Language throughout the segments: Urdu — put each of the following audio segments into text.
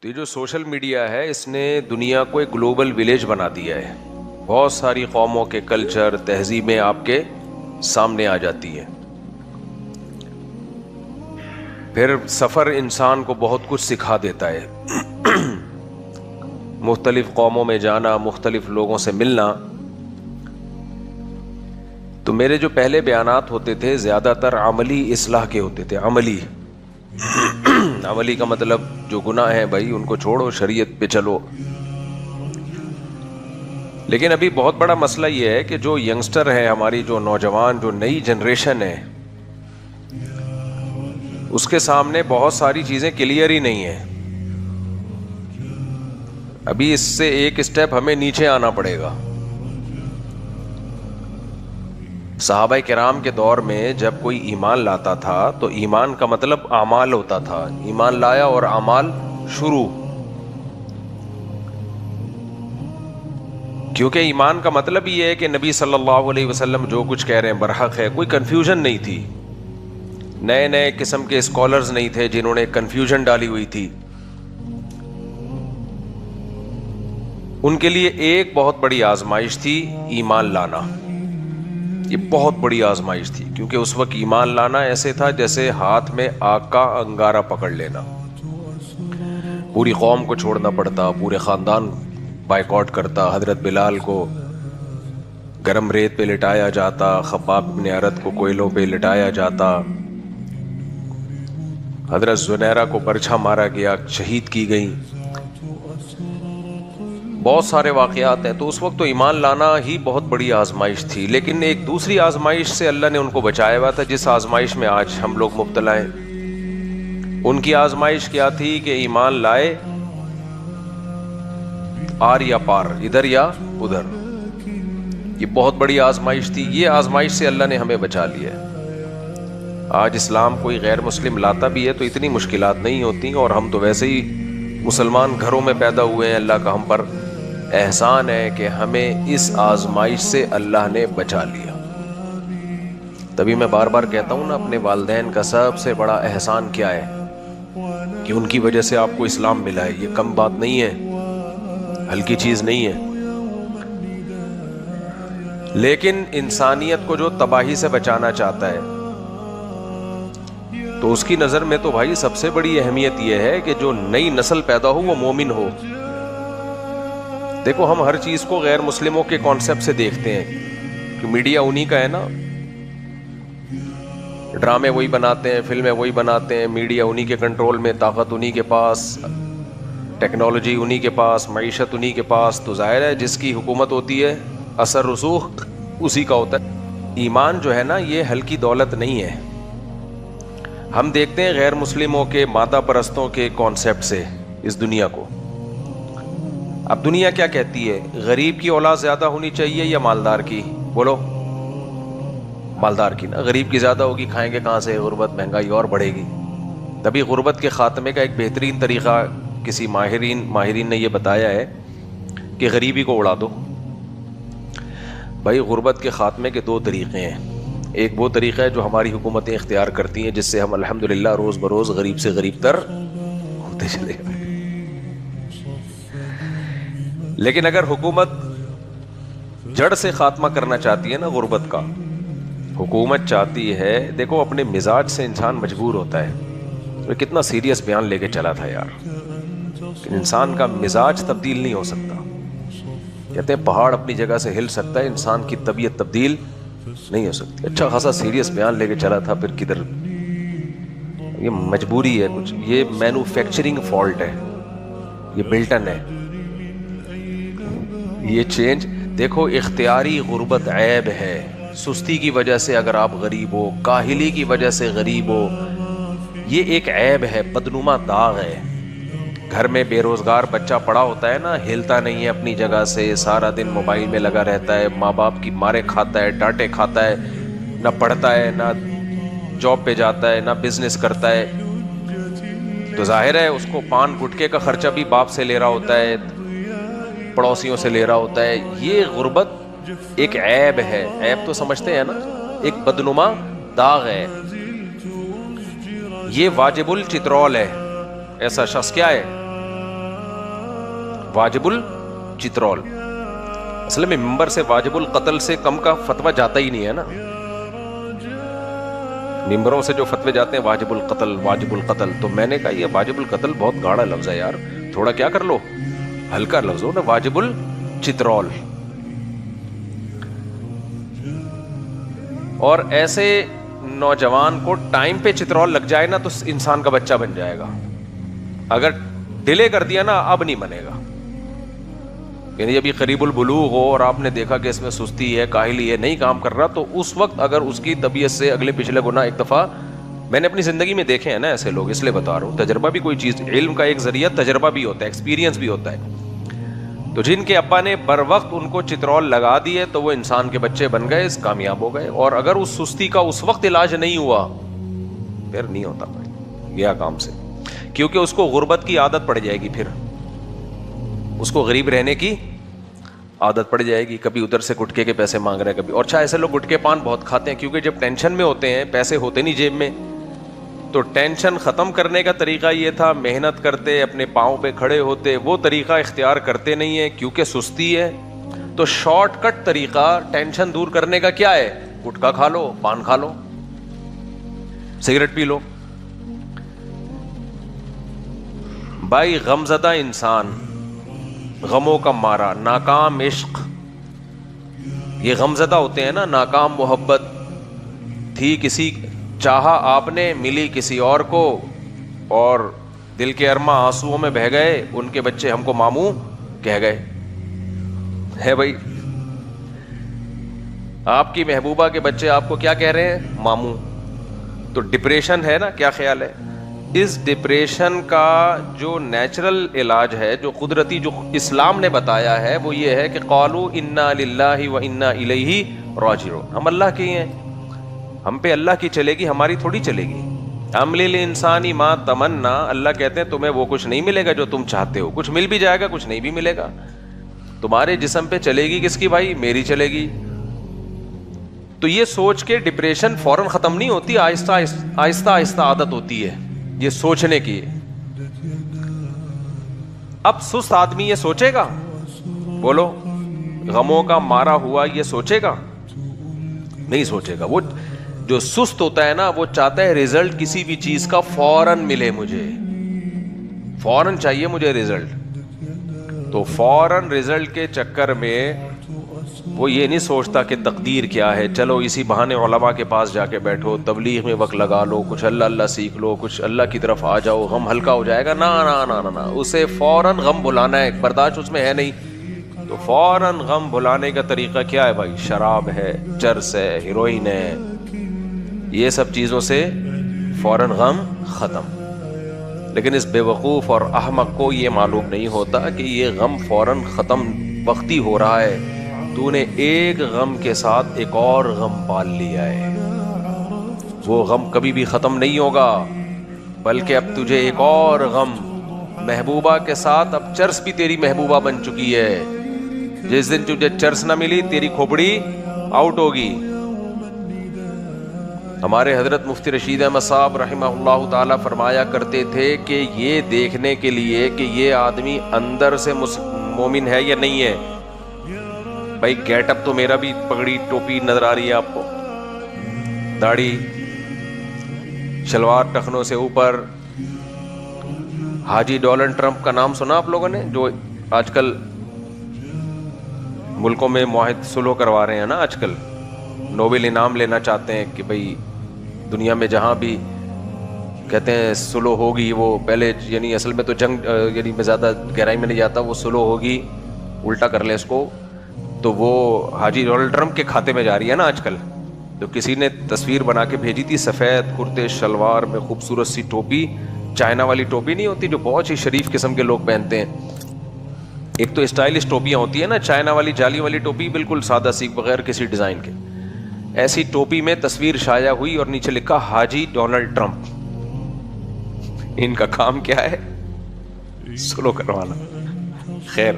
تو یہ جو سوشل میڈیا ہے اس نے دنیا کو ایک گلوبل ولیج بنا دیا ہے. بہت ساری قوموں کے کلچر تہذیبیں آپ کے سامنے آ جاتی ہیں. پھر سفر انسان کو بہت کچھ سکھا دیتا ہے. مختلف قوموں میں جانا، مختلف لوگوں سے ملنا. تو میرے جو پہلے بیانات ہوتے تھے زیادہ تر عملی اصلاح کے ہوتے تھے. عملی کا مطلب جو گناہ ہیں بھائی ان کو چھوڑو، شریعت پہ چلو. لیکن ابھی بہت بڑا مسئلہ یہ ہے کہ جو ینگسٹر ہے، ہماری جو نوجوان، جو نئی جنریشن ہے، اس کے سامنے بہت ساری چیزیں کلیئر ہی نہیں ہیں. ابھی اس سے ایک اسٹیپ ہمیں نیچے آنا پڑے گا. صحابہ کرام کے دور میں جب کوئی ایمان لاتا تھا تو ایمان کا مطلب اعمال ہوتا تھا. ایمان لایا اور اعمال شروع. کیونکہ ایمان کا مطلب یہ ہے کہ نبی صلی اللہ علیہ وسلم جو کچھ کہہ رہے ہیں برحق ہے. کوئی کنفیوژن نہیں تھی. نئے نئے قسم کے اسکالرز نہیں تھے جنہوں نے کنفیوژن ڈالی ہوئی تھی. ان کے لیے ایک بہت بڑی آزمائش تھی ایمان لانا. یہ بہت بڑی آزمائش تھی کیونکہ اس وقت ایمان لانا ایسے تھا جیسے ہاتھ میں آگ کا انگارہ پکڑ لینا. پوری قوم کو چھوڑنا پڑتا، پورے خاندان بائیکاٹ کرتا. حضرت بلال کو گرم ریت پہ لٹایا جاتا، خباب بن ارت کو کوئلوں پہ لٹایا جاتا، حضرت زنیرہ کو برچھا مارا گیا، شہید کی گئیں. بہت سارے واقعات ہیں. تو اس وقت تو ایمان لانا ہی بہت بڑی آزمائش تھی. لیکن ایک دوسری آزمائش سے اللہ نے ان کو بچایا ہوا تھا جس آزمائش میں آج ہم لوگ مبتلا ہیں. ان کی آزمائش کیا تھی کہ ایمان لائے آر یا پار، ادھر یا ادھر. یہ بہت بڑی آزمائش تھی. یہ آزمائش سے اللہ نے ہمیں بچا لیا ہے. آج اسلام کوئی غیر مسلم لاتا بھی ہے تو اتنی مشکلات نہیں ہوتی، اور ہم تو ویسے ہی مسلمان گھروں میں پیدا ہوئے ہیں. اللہ کا ہم پر احسان ہے کہ ہمیں اس آزمائش سے اللہ نے بچا لیا. تبھی میں بار بار کہتا ہوں نا، اپنے والدین کا سب سے بڑا احسان کیا ہے کہ ان کی وجہ سے آپ کو اسلام ملا ہے. یہ کم بات نہیں ہے، ہلکی چیز نہیں ہے. لیکن انسانیت کو جو تباہی سے بچانا چاہتا ہے تو اس کی نظر میں تو بھائی سب سے بڑی اہمیت یہ ہے کہ جو نئی نسل پیدا ہو وہ مومن ہو. دیکھو ہم ہر چیز کو غیر مسلموں کے کانسیپٹ سے دیکھتے ہیں کہ میڈیا انہی کا ہے نا، ڈرامے وہی بناتے ہیں، فلمیں وہی بناتے ہیں، میڈیا انہی کے کنٹرول میں، طاقت انہی کے پاس، ٹیکنالوجی انہی کے پاس، معیشت انہی کے پاس. تو ظاہر ہے جس کی حکومت ہوتی ہے اثر رسوخ اسی کا ہوتا ہے. ایمان جو ہے نا یہ ہلکی دولت نہیں ہے. ہم دیکھتے ہیں غیر مسلموں کے، مادہ پرستوں کے کانسیپٹ سے اس دنیا کو. اب دنیا کیا کہتی ہے؟ غریب کی اولاد زیادہ ہونی چاہیے یا مالدار کی؟ بولو. مالدار کی نا. غریب کی زیادہ ہوگی، کھائیں گے کہاں سے؟ غربت، مہنگائی اور بڑھے گی. تبھی غربت کے خاتمے کا ایک بہترین طریقہ کسی ماہرین نے یہ بتایا ہے کہ غریبی کو اڑا دو. بھائی غربت کے خاتمے کے دو طریقے ہیں. ایک وہ طریقہ ہے جو ہماری حکومتیں اختیار کرتی ہیں جس سے ہم الحمدللہ روز بروز غریب سے غریب تر ہوتے چلے گئے. لیکن اگر حکومت جڑ سے خاتمہ کرنا چاہتی ہے نا غربت کا، حکومت چاہتی ہے، دیکھو اپنے مزاج سے انسان مجبور ہوتا ہے. وہ کتنا سیریس بیان لے کے چلا تھا یار کہ انسان کا مزاج تبدیل نہیں ہو سکتا. کہتے ہیں پہاڑ اپنی جگہ سے ہل سکتا ہے، انسان کی طبیعت تبدیل نہیں ہو سکتی. اچھا خاصا سیریس بیان لے کے چلا تھا، پھر کدھر یہ مجبوری ہے کچھ. یہ مینوفیکچرنگ فالٹ ہے، یہ بلٹن ہے. یہ چینج دیکھو. اختیاری غربت عیب ہے. سستی کی وجہ سے اگر آپ غریب ہو، کاہلی کی وجہ سے غریب ہو، یہ ایک عیب ہے، بدنما داغ ہے. گھر میں بے روزگار بچہ پڑا ہوتا ہے نا، ہلتا نہیں ہے اپنی جگہ سے، سارا دن موبائل میں لگا رہتا ہے، ماں باپ کی مارے کھاتا ہے، ڈانٹے کھاتا ہے، نہ پڑھتا ہے، نہ جاب پہ جاتا ہے، نہ بزنس کرتا ہے. تو ظاہر ہے اس کو پان گٹکے کا خرچہ بھی باپ سے لے رہا ہوتا ہے، پڑوسیوں سے لے رہا ہوتا ہے. یہ غربت ایک عیب ہے. عیب تو سمجھتے ہیں نا، ایک بدنما داغ ہے. یہ واجب الچترول ہے. ایسا شخص کیا ہے؟ واجب الچترول. اصل میں ممبر سے واجب القتل سے کم کا فتویٰ جاتا ہی نہیں ہے نا. ممبروں سے جو فتوے جاتے ہیں واجب القتل واجب القتل, تو میں نے کہا یہ واجب القتل بہت گاڑا لفظ ہے یار, تھوڑا کیا کر لو, ہلکا لفظ ہو نا, واجب الچترول. اور ایسے نوجوان کو ٹائم پہ چترول لگ جائے نا تو انسان کا بچہ بن جائے گا. اگر ڈیلے کر دیا نا اب نہیں بنے گا. یعنی جب یہ قریب البلوغ ہو اور آپ نے دیکھا کہ اس میں سستی ہے, کاہلی ہے, نہیں کام کر رہا, تو اس وقت اگر اس کی طبیعت سے اگلے پچھلے گنا, ایک دفعہ میں نے اپنی زندگی میں دیکھے ہیں نا ایسے لوگ, اس لیے بتا رہا ہوں, تجربہ بھی کوئی چیز, علم کا ایک ذریعہ تجربہ بھی ہوتا ہے, ایکسپیرینس بھی ہوتا ہے. تو جن کے ابا نے بر وقت ان کو چترول لگا دیے تو وہ انسان کے بچے بن گئے, کامیاب ہو گئے. اور اگر اس سستی کا اس وقت علاج نہیں ہوا پھر نہیں ہوتا بھائی, گیا کام سے, کیونکہ اس کو غربت کی عادت پڑ جائے گی, پھر اس کو غریب رہنے کی عادت پڑ جائے گی. کبھی ادھر سے گٹکے کے پیسے مانگ رہے ہیں کبھی, اور اچھا ایسے لوگ گٹکے پان بہت کھاتے ہیں کیونکہ جب ٹینشن میں ہوتے ہیں, پیسے ہوتے نہیں جیب میں, تو ٹینشن ختم کرنے کا طریقہ یہ تھا محنت کرتے, اپنے پاؤں پہ کھڑے ہوتے, وہ طریقہ اختیار کرتے نہیں ہیں کیونکہ سستی ہے. تو شارٹ کٹ طریقہ ٹینشن دور کرنے کا کیا ہے, گٹکا کھا لو, پان کھا لو, سگریٹ پی لو. بھائی غمزدہ انسان, غموں کا مارا, ناکام عشق, یہ غمزدہ ہوتے ہیں نا. ناکام محبت تھی کسی, چاہا آپ نے, ملی کسی اور کو, اور دل کے ارماں آنسوؤں میں بہہ گئے, ان کے بچے ہم کو ماموں کہہ گئے. ہے بھائی, آپ کی محبوبہ کے بچے آپ کو کیا کہہ رہے ہیں, ماموں. تو ڈپریشن ہے نا, کیا خیال ہے, اس ڈپریشن کا جو نیچرل علاج ہے, جو قدرتی, جو اسلام نے بتایا ہے, وہ یہ ہے کہ قالوا انا للہ و انا الیہ راجعون. ہم اللہ کے ہیں, ہم پہ اللہ کی چلے گی, ہماری تھوڑی چلے گی. ام للانسان ما تمنا, اللہ کہتے ہیں تمہیں وہ کچھ نہیں ملے گا جو تم چاہتے ہو, کچھ مل بھی جائے گا, کچھ نہیں بھی ملے گا. تمہارے جسم پہ چلے گی کس کی بھائی, میری چلے گی. تو یہ سوچ کے ڈپریشن فوراً ختم نہیں ہوتی, آہستہ آہستہ آہستہ عادت ہوتی ہے یہ سوچنے کی. اب سست آدمی یہ سوچے گا, بولو, غموں کا مارا ہوا یہ سوچے گا, نہیں سوچے گا. وہ جو سست ہوتا ہے نا, وہ چاہتا ہے رزلٹ کسی بھی چیز کا فوراً ملے, مجھے فوراً چاہیے مجھے رزلٹ. تو فوراً رزلٹ کے چکر میں وہ یہ نہیں سوچتا کہ تقدیر کیا ہے, چلو اسی بہانے علماء کے پاس جا کے بیٹھو, تبلیغ میں وقت لگا لو, کچھ اللہ اللہ سیکھ لو, کچھ اللہ کی طرف آ جاؤ, غم ہلکا ہو جائے گا. نا نا نا نا نا, اسے فوراً غم بھلانا ہے, برداشت اس میں ہے نہیں. تو فوراً غم بھلانے کا طریقہ کیا ہے بھائی, شراب ہے, چرس ہے, ہیروئن ہے, یہ سب چیزوں سے فوراً غم ختم. لیکن اس بے وقوف اور احمق کو یہ معلوم نہیں ہوتا کہ یہ غم فوراً ختم وقتی ہو رہا ہے. تو نے ایک غم کے ساتھ ایک اور غم پال لیا ہے, وہ غم کبھی بھی ختم نہیں ہوگا, بلکہ اب تجھے ایک اور غم, محبوبہ کے ساتھ اب چرس بھی تیری محبوبہ بن چکی ہے. جس دن تجھے چرس نہ ملی تیری کھوپڑی آؤٹ ہوگی. ہمارے حضرت مفتی رشید احمد صاحب رحمہ اللہ تعالی فرمایا کرتے تھے کہ یہ دیکھنے کے لیے کہ یہ آدمی اندر سے مومن ہے یا نہیں ہے, بھائی گیٹ اپ تو میرا بھی, پگڑی ٹوپی نظر آ رہی ہے آپ کو, داڑھی, شلوار ٹخنوں سے اوپر. حاجی ڈونلڈ ٹرمپ کا نام سنا آپ لوگوں نے, جو آج کل ملکوں میں معاہد صلح کروا رہے ہیں نا, آج کل نوبل انعام لینا چاہتے ہیں کہ بھئی دنیا میں جہاں بھی کہتے ہیں صلح ہوگی, وہ پہلے یعنی اصل میں تو جنگ, یعنی میں زیادہ گہرائی میں نہیں جاتا, وہ صلح ہوگی, الٹا کر لیں اس کو, تو وہ حاجی ڈونلڈ ٹرمپ کے کھاتے میں جا رہی ہے نا آج کل. تو کسی نے تصویر بنا کے بھیجی تھی, سفید کرتے شلوار میں خوبصورت سی ٹوپی, چائنا والی ٹوپی نہیں ہوتی جو بہت ہی شریف قسم کے لوگ پہنتے ہیں. ایک تو اسٹائلش ٹوپیاں ہوتی ہیں نا, چائنا والی جالی والی ٹوپی, بالکل سادہ سی بغیر کسی ڈیزائن کے. ایسی ٹوپی میں تصویر شائع ہوئی اور نیچے لکھا حاجی ڈونلڈ ٹرمپ. ان کا کام کیا ہے, سلو کروانا. خیر,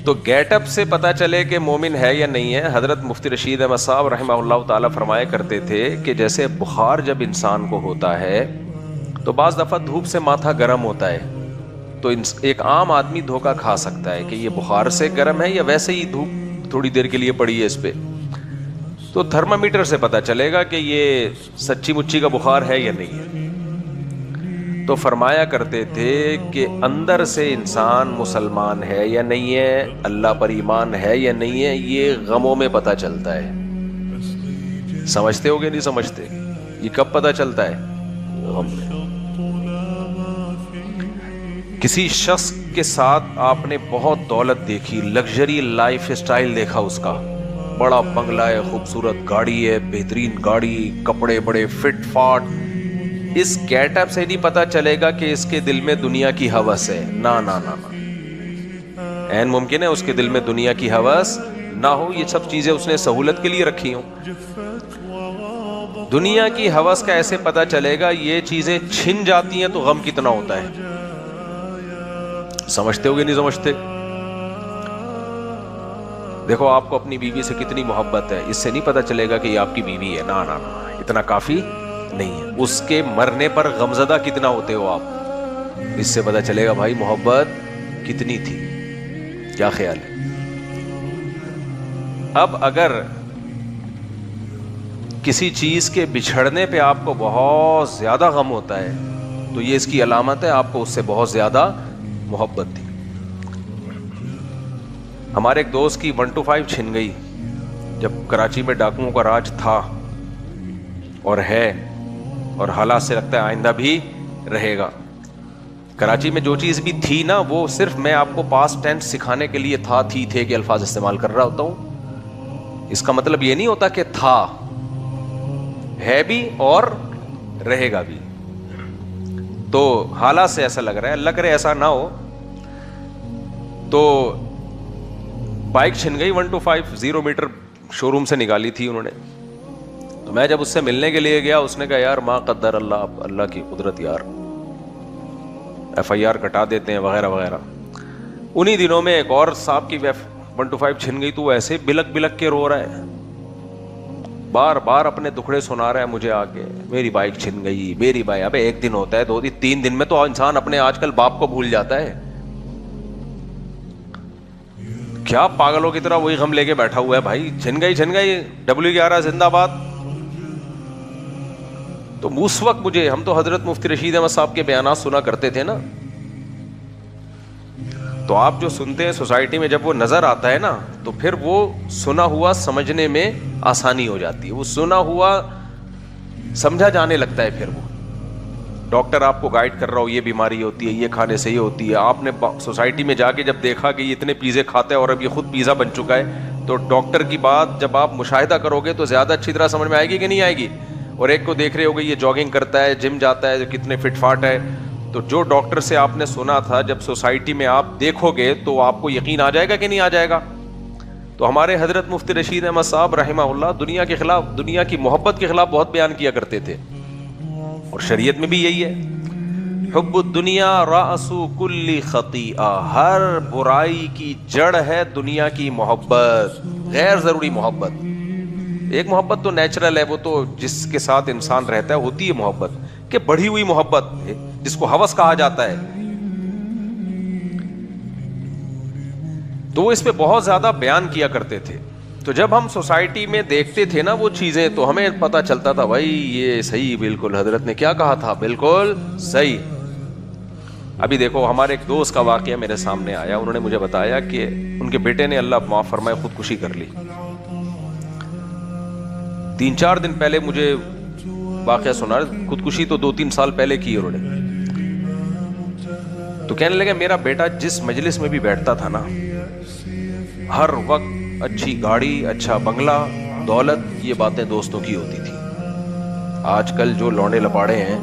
تو گیٹ اپ سے پتا چلے کہ مومن ہے یا نہیں ہے. حضرت مفتی رشید احمد صاحب رحمہ اللہ تعالی فرمایا کرتے تھے کہ جیسے بخار جب انسان کو ہوتا ہے تو بعض دفعہ دھوپ سے ماتھا گرم ہوتا ہے, تو ایک عام آدمی دھوکہ کھا سکتا ہے کہ یہ بخار سے گرم ہے یا ویسے ہی دھوپ تھوڑی دیر کے لیے پڑی ہے اس پہ. تو تھرمامیٹر سے پتہ چلے گا کہ یہ سچی مچی کا بخار ہے یا نہیں ہے. تو فرمایا کرتے تھے کہ اندر سے انسان مسلمان ہے یا نہیں ہے, اللہ پر ایمان ہے یا نہیں ہے, یہ غموں میں پتہ چلتا ہے. سمجھتے ہو گے نہیں سمجھتے؟ یہ کب پتہ چلتا ہے؟ غم میں. کسی شخص کے ساتھ آپ نے بہت دولت دیکھی, لگژری لائف اسٹائل دیکھا, اس کا بڑا بنگلہ ہے, خوبصورت گاڑی ہے, بہترین گاڑی, کپڑے بڑے فٹ فاٹ. اس گیٹ اپ سے نہیں پتا چلے گا کہ اس کے دل میں دنیا کی ہوس ہے. نا نا نا نا, عین ممکن ہے اس کے دل میں دنیا کی ہوس نہ ہو. یہ سب چیزیں اس نے سہولت کے لیے رکھی ہوں. دنیا کی ہوس کا ایسے پتا چلے گا, یہ چیزیں چھن جاتی ہیں تو غم کتنا ہوتا ہے. سمجھتے ہو گے نہیں سمجھتے؟ دیکھو آپ کو اپنی بیوی سے کتنی محبت ہے, اس سے نہیں پتا چلے گا کہ یہ آپ کی بیوی ہے. نا نا نا, اتنا کافی نہیں ہے. اس کے مرنے پر غمزدہ کتنا ہوتے ہو آپ, اس سے پتا چلے گا بھائی محبت کتنی تھی. کیا خیال ہے؟ اب اگر کسی چیز کے بچھڑنے پہ آپ کو بہت زیادہ غم ہوتا ہے تو یہ اس کی علامت ہے آپ کو اس سے بہت زیادہ محبت تھی. ہمارے ایک دوست کی 125 چھن گئی جب کراچی میں ڈاکوؤں کا راج تھا اور ہے, اور حالات سے لگتا ہے آئندہ بھی رہے گا. کراچی میں جو چیز بھی تھی نا, وہ صرف میں آپ کو پاسٹ ٹینس سکھانے کے لیے تھے کے الفاظ استعمال کر رہا ہوتا ہوں. اس کا مطلب یہ نہیں ہوتا کہ تھا, ہے بھی اور رہے گا بھی. تو حالات سے ایسا لگ رہا ہے, اللہ کرے ایسا نہ ہو. تو بائک چھن گئی 125 0 میٹر شو روم سے نکالی تھی انہوں نے. تو میں جب اس سے ملنے کے لیے گیا, اس نے کہا یار ما قدر اللہ, اللہ کی قدرت یار, FIR کٹا دیتے ہیں وغیرہ وغیرہ. انہی دنوں میں ایک اور صاحب کی 125 چھن گئی تو وہ ایسے بلک بلک کے رو رہا ہے, بار بار اپنے دکھڑے سنا رہا ہے مجھے آ کے, میری بائک چھن گئی, میری بائک. ابے ایک دن ہوتا ہے, 2 دن 3 دن میں تو انسان اپنے آج کل باپ کو بھول جاتا ہے. کیا پاگلوں کی طرح وہی غم لے کے بیٹھا ہوا ہے بھائی. چھن گئی W11 زندہ باد. تو اس وقت ہم تو حضرت مفتی رشید احمد صاحب کے بیانات سنا کرتے تھے نا, تو آپ جو سنتے ہیں سوسائٹی میں جب وہ نظر آتا ہے نا تو پھر وہ سنا ہوا سمجھنے میں آسانی ہو جاتی ہے. وہ سنا ہوا سمجھا جانے لگتا ہے. پھر وہ ڈاکٹر آپ کو گائیڈ کر رہا ہو, یہ بیماری ہوتی ہے, یہ کھانے سے یہ ہوتی ہے. آپ نے سوسائٹی میں جا کے جب دیکھا کہ یہ اتنے پیزے کھاتے ہیں اور اب یہ خود پیزا بن چکا ہے, تو ڈاکٹر کی بات جب آپ مشاہدہ کرو گے تو زیادہ اچھی طرح سمجھ میں آئے گی کہ نہیں آئے گی. اور ایک کو دیکھ رہے ہوگے یہ جاگنگ کرتا ہے, جم جاتا ہے, کتنے فٹ فاٹ ہے. تو جو ڈاکٹر سے آپ نے سنا تھا جب سوسائٹی میں آپ دیکھو گے تو آپ کو یقین آ جائے گا کہ نہیں آ جائے گا. تو ہمارے حضرت مفتی رشید احمد صاحب رحمہ اللہ دنیا کے خلاف, دنیا کی محبت کے خلاف بہت بیان کیا کرتے تھے, اور شریعت میں بھی یہی ہے. حب الدنیا رأس کل خطیئہ, ہر برائی کی جڑ ہے دنیا کی محبت, غیر ضروری محبت. ایک محبت تو نیچرل ہے, وہ تو جس کے ساتھ انسان رہتا ہے ہوتی ہے محبت, کہ بڑھی ہوئی محبت جس کو ہوس کہا جاتا ہے. تو وہ اس پہ بہت زیادہ بیان کیا کرتے تھے. تو جب ہم سوسائٹی میں دیکھتے تھے نا وہ چیزیں, تو ہمیں پتہ چلتا تھا بھائی یہ صحیح, بالکل حضرت نے کیا کہا تھا, بالکل صحیح. ابھی دیکھو ہمارے ایک دوست کا واقعہ میرے سامنے آیا, انہوں نے مجھے بتایا کہ ان کے بیٹے نے اللہ معاف فرمائے خودکشی کر لی. 3-4 دن پہلے مجھے واقعہ سنا, خودکشی تو 2-3 سال پہلے کی انہوں نے. تو کہنے لگے میرا بیٹا جس مجلس میں بھی بیٹھتا تھا نا, ہر وقت اچھی گاڑی, اچھا بنگلہ, دولت, یہ باتیں دوستوں کی ہوتی تھی. آج کل جو لونڈے لپاڑے ہیں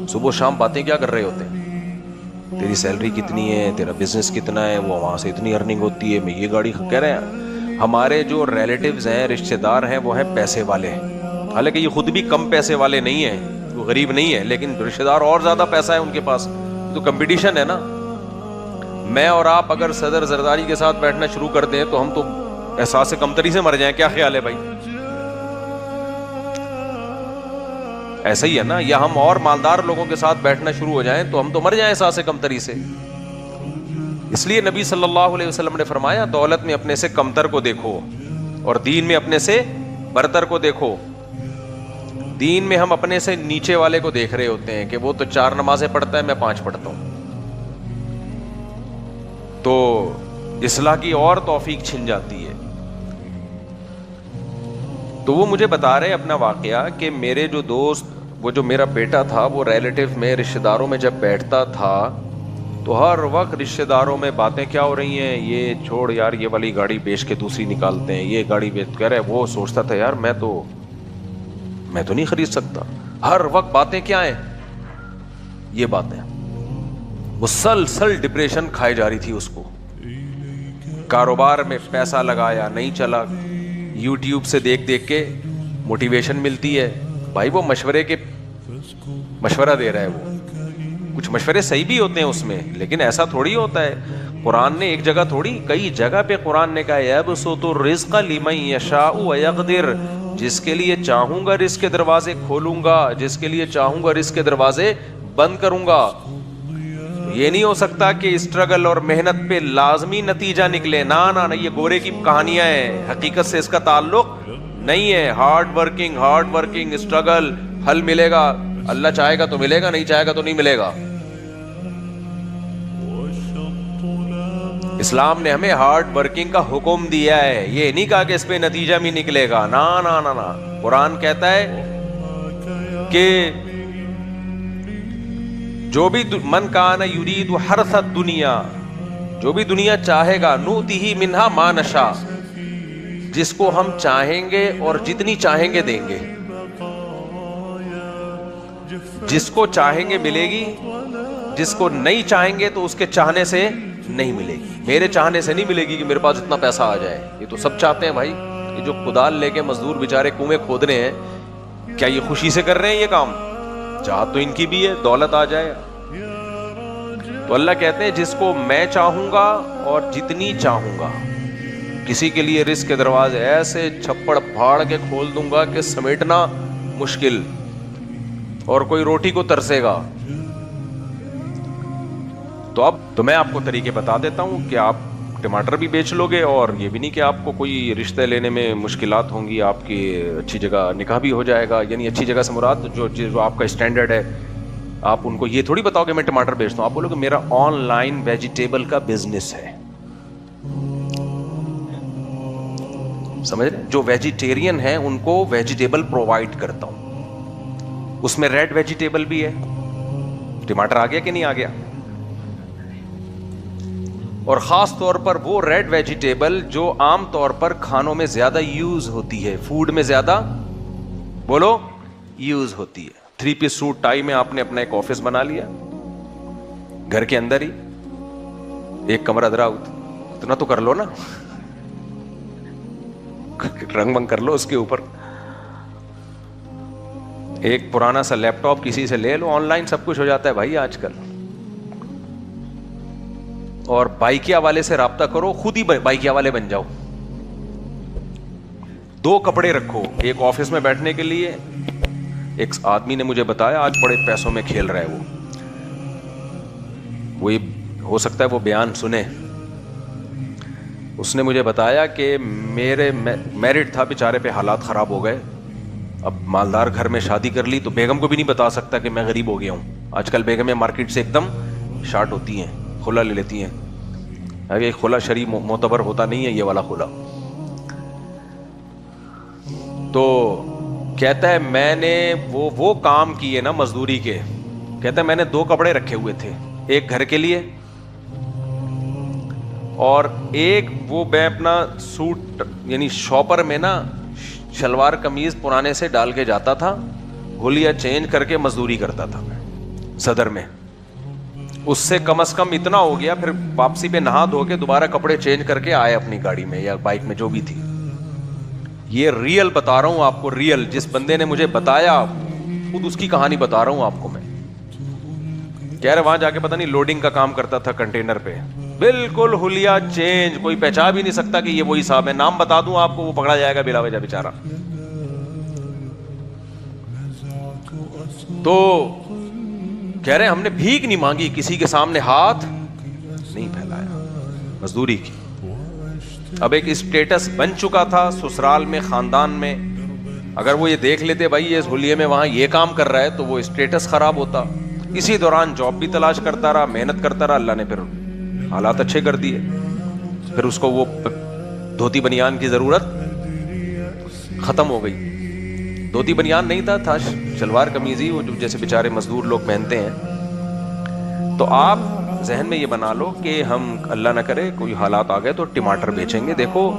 صبح شام باتیں کیا کر رہے ہوتے ہیں, تیری سیلری کتنی ہے, تیرا بزنس کتنا ہے, وہ وہاں سے اتنی ارننگ ہوتی ہے, میں یہ گاڑی کہہ رہے ہیں. ہمارے جو ریلیٹیوز ہیں, رشتہ دار ہیں, وہ ہیں پیسے والے ہیں. حالانکہ یہ خود بھی کم پیسے والے نہیں ہیں, وہ غریب نہیں ہے, لیکن رشتہ دار اور زیادہ پیسہ ہے ان کے پاس. تو کمپٹیشن ہے نا. میں اور آپ اگر صدر زرداری کے ساتھ بیٹھنا شروع کر دیں تو ہم تو احساس کمتری سے مر جائیں. کیا خیال ہے بھائی؟ ایسا ہی ہے نا. یا ہم اور مالدار لوگوں کے ساتھ بیٹھنا شروع ہو جائیں تو ہم تو مر جائیں احساس کمتری سے. اس لیے نبی صلی اللہ علیہ وسلم نے فرمایا دولت میں اپنے سے کمتر کو دیکھو اور دین میں اپنے سے برتر کو دیکھو. دین میں ہم اپنے سے نیچے والے کو دیکھ رہے ہوتے ہیں کہ وہ تو 4 نمازیں پڑھتا ہے, میں 5 پڑھتا ہوں, تو اصلاح کی اور توفیق چھن جاتی ہے. تو وہ مجھے بتا رہے اپنا واقعہ کہ میرے جو دوست, وہ جو میرا بیٹا تھا, وہ ریلیٹیو میں رشتہ داروں میں جب بیٹھتا تھا تو ہر وقت رشتہ داروں میں باتیں کیا ہو رہی ہیں, یہ چھوڑ یار یہ والی گاڑی بیچ کے دوسری نکالتے ہیں, یہ گاڑی بیچ کر. وہ سوچتا تھا یار میں تو نہیں خرید سکتا. ہر وقت باتیں کیا ہیں, یہ باتیں. مسلسل ڈپریشن کھائی جا رہی تھی اس کو. کاروبار میں پیسہ لگایا نہیں چلا, یوٹیوب سے دیکھ کے موٹیویشن ملتی ہے. بھائی وہ مشورہ دے رہا ہے, وہ کچھ مشورے صحیح بھی ہوتے ہیں اس میں, لیکن ایسا تھوڑی ہوتا ہے. قرآن نے ایک جگہ تھوڑی, کئی جگہ پہ قرآن نے کہا یبسط الرزق لمن یشاء ویقدر, جس کے لیے چاہوں گا رزق کے دروازے کھولوں گا, جس کے لیے چاہوں گا رزق کے دروازے بند کروں گا. یہ نہیں ہو سکتا کہ اسٹرگل اور محنت پہ لازمی نتیجہ نکلے. نہ یہ گورے کی کہانیاں ہیں, حقیقت سے اس کا تعلق نہیں ہے. ہارڈ ورکنگ اسٹرگل, حل ملے گا. اللہ چاہے گا تو ملے گا, نہیں چاہے گا تو نہیں ملے گا. اسلام نے ہمیں ہارڈ ورکنگ کا حکم دیا ہے, یہ نہیں کہا کہ اس پہ نتیجہ بھی نکلے گا. نا. قرآن کہتا ہے کہ جو بھی من کان یرید حرث الدنیا, جو بھی دنیا چاہے گا, نؤتیہ منہا ما نشاء, جس کو ہم چاہیں گے اور جتنی چاہیں گے دیں گے. جس کو چاہیں گے ملے گی, جس کو نہیں چاہیں گے تو اس کے چاہنے سے نہیں ملے گی. میرے چاہنے سے نہیں ملے گی کہ میرے پاس اتنا پیسہ آ جائے. یہ تو سب چاہتے ہیں بھائی. یہ جو کدال لے کے مزدور بیچارے کنویں کھود رہے ہیں, کیا یہ خوشی سے کر رہے ہیں یہ کام؟ چاہت تو ان کی بھی ہے دولت آ جائے. تو اللہ کہتے ہیں جس کو میں چاہوں گا اور جتنی چاہوں گا. کسی کے لیے رزق کے دروازے ایسے چھپڑ پھاڑ کے کھول دوں گا کہ سمیٹنا مشکل, اور کوئی روٹی کو ترسے گا. تو اب تو میں آپ کو طریقے بتا دیتا ہوں کہ آپ ٹماٹر بھی بیچ لو گے, اور یہ بھی نہیں کہ آپ کو کوئی رشتے لینے میں مشکلات ہوں گی, آپ کی اچھی جگہ نکاح بھی ہو جائے گا. یعنی اچھی جگہ سے مراد جو آپ کا اسٹینڈرڈ ہے, آپ ان کو یہ تھوڑی بتاؤ کہ میں ٹماٹر بیچتا ہوں. آپ بولو کہ میرا آن لائن ویجیٹیبل کا بزنس ہے. سمجھ رہے؟ جو ویجیٹیرین ہیں ان کو ویجیٹیبل پرووائڈ کرتا ہوں. اس میں ریڈ ویجیٹیبل بھی ہے. ٹماٹر آ گیا کہ نہیں آ گیا؟ اور خاص طور پر وہ ریڈ ویجیٹیبل جو عام طور پر کھانوں میں زیادہ یوز ہوتی ہے, فوڈ میں زیادہ بولو یوز ہوتی ہے. 3 پیس سوٹ ٹائی میں آپ نے اپنا ایک آفس بنا لیا گھر کے اندر ہی, ایک کمرہ ادھر اتنا تو کر لو نا, رنگ بنگ کر لو اس کے اوپر. ایک پرانا سا لیپ ٹاپ کسی سے لے لو, آن لائن سب کچھ ہو جاتا ہے بھائی آج کل. اور بائکیا والے سے رابطہ کرو, خود ہی بائکیا والے بن جاؤ. 2 کپڑے رکھو, ایک آفس میں بیٹھنے کے لیے. ایک آدمی نے مجھے بتایا آج بڑے پیسوں میں کھیل رہا ہے وہ ہو سکتا ہے وہ بیان سنے. اس نے مجھے بتایا کہ میرے میرڈ تھا بیچارے پہ حالات خراب ہو گئے. اب مالدار گھر میں شادی کر لی تو بیگم کو بھی نہیں بتا سکتا کہ میں غریب ہو گیا ہوں. آج کل بیگمیں مارکیٹ سے ایک دم شارٹ ہوتی ہیں, خلا لے لیتی ہیں. اگر خلا شریع معتبر ہوتا نہیں ہے یہ والا خلا. تو کہتا ہے میں نے وہ کام کیے نا مزدوری کے, کہتا ہے میں نے 2 کپڑے رکھے ہوئے تھے, ایک گھر کے لیے اور ایک وہ میں اپنا سوٹ یعنی شاپر میں نا شلوار قمیض پرانے سے ڈال کے جاتا تھا, ہولیا چینج کر کے مزدوری کرتا تھا صدر میں. اس سے کم از کم اتنا ہو گیا, پھر واپسی پہ نہا دھو کے دوبارہ کپڑے چینج کر کے آئے اپنی گاڑی میں یا بائک میں جو بھی تھی. یہ ریئل بتا رہا ہوں آپ کو, ریئل جس بندے نے مجھے بتایا خود اس کی کہانی بتا رہا ہوں آپ کو میں. کہہ رہے وہاں جا کے پتہ نہیں لوڈنگ کا کام کرتا تھا کنٹینر پہ, بالکل ہولیا چینج, کوئی پہچان بھی نہیں سکتا کہ یہ وہی صاحب ہے. نام بتا دوں آپ کو وہ پکڑا جائے گا بلا وجہ بیچارہ. تو کہہ رہے ہم نے بھیک نہیں مانگی, کسی کے سامنے ہاتھ نہیں پھیلایا. مزدوری کی. اب ایک اسٹیٹس بن چکا تھا سسرال میں, خاندان میں. اگر وہ یہ دیکھ لیتے بھائی یہ حلیے میں وہاں یہ کام کر رہا ہے, تو وہ اسٹیٹس خراب ہوتا. اسی دوران جاب بھی تلاش کرتا رہا, محنت کرتا رہا, اللہ نے پھر حالات اچھے کر دیے. پھر اس کو وہ دھوتی بنیان کی ضرورت ختم ہو گئی. دھوتی بنیان نہیں تھا شلوار قمیض ہی, وہ جیسے بیچارے مزدور لوگ پہنتے ہیں. تو آپ ذہن میں یہ بنا لو کہ ہم اللہ نہ کرے کوئی حالات آ گئے تو ٹماٹر بیچیں گے. دیکھو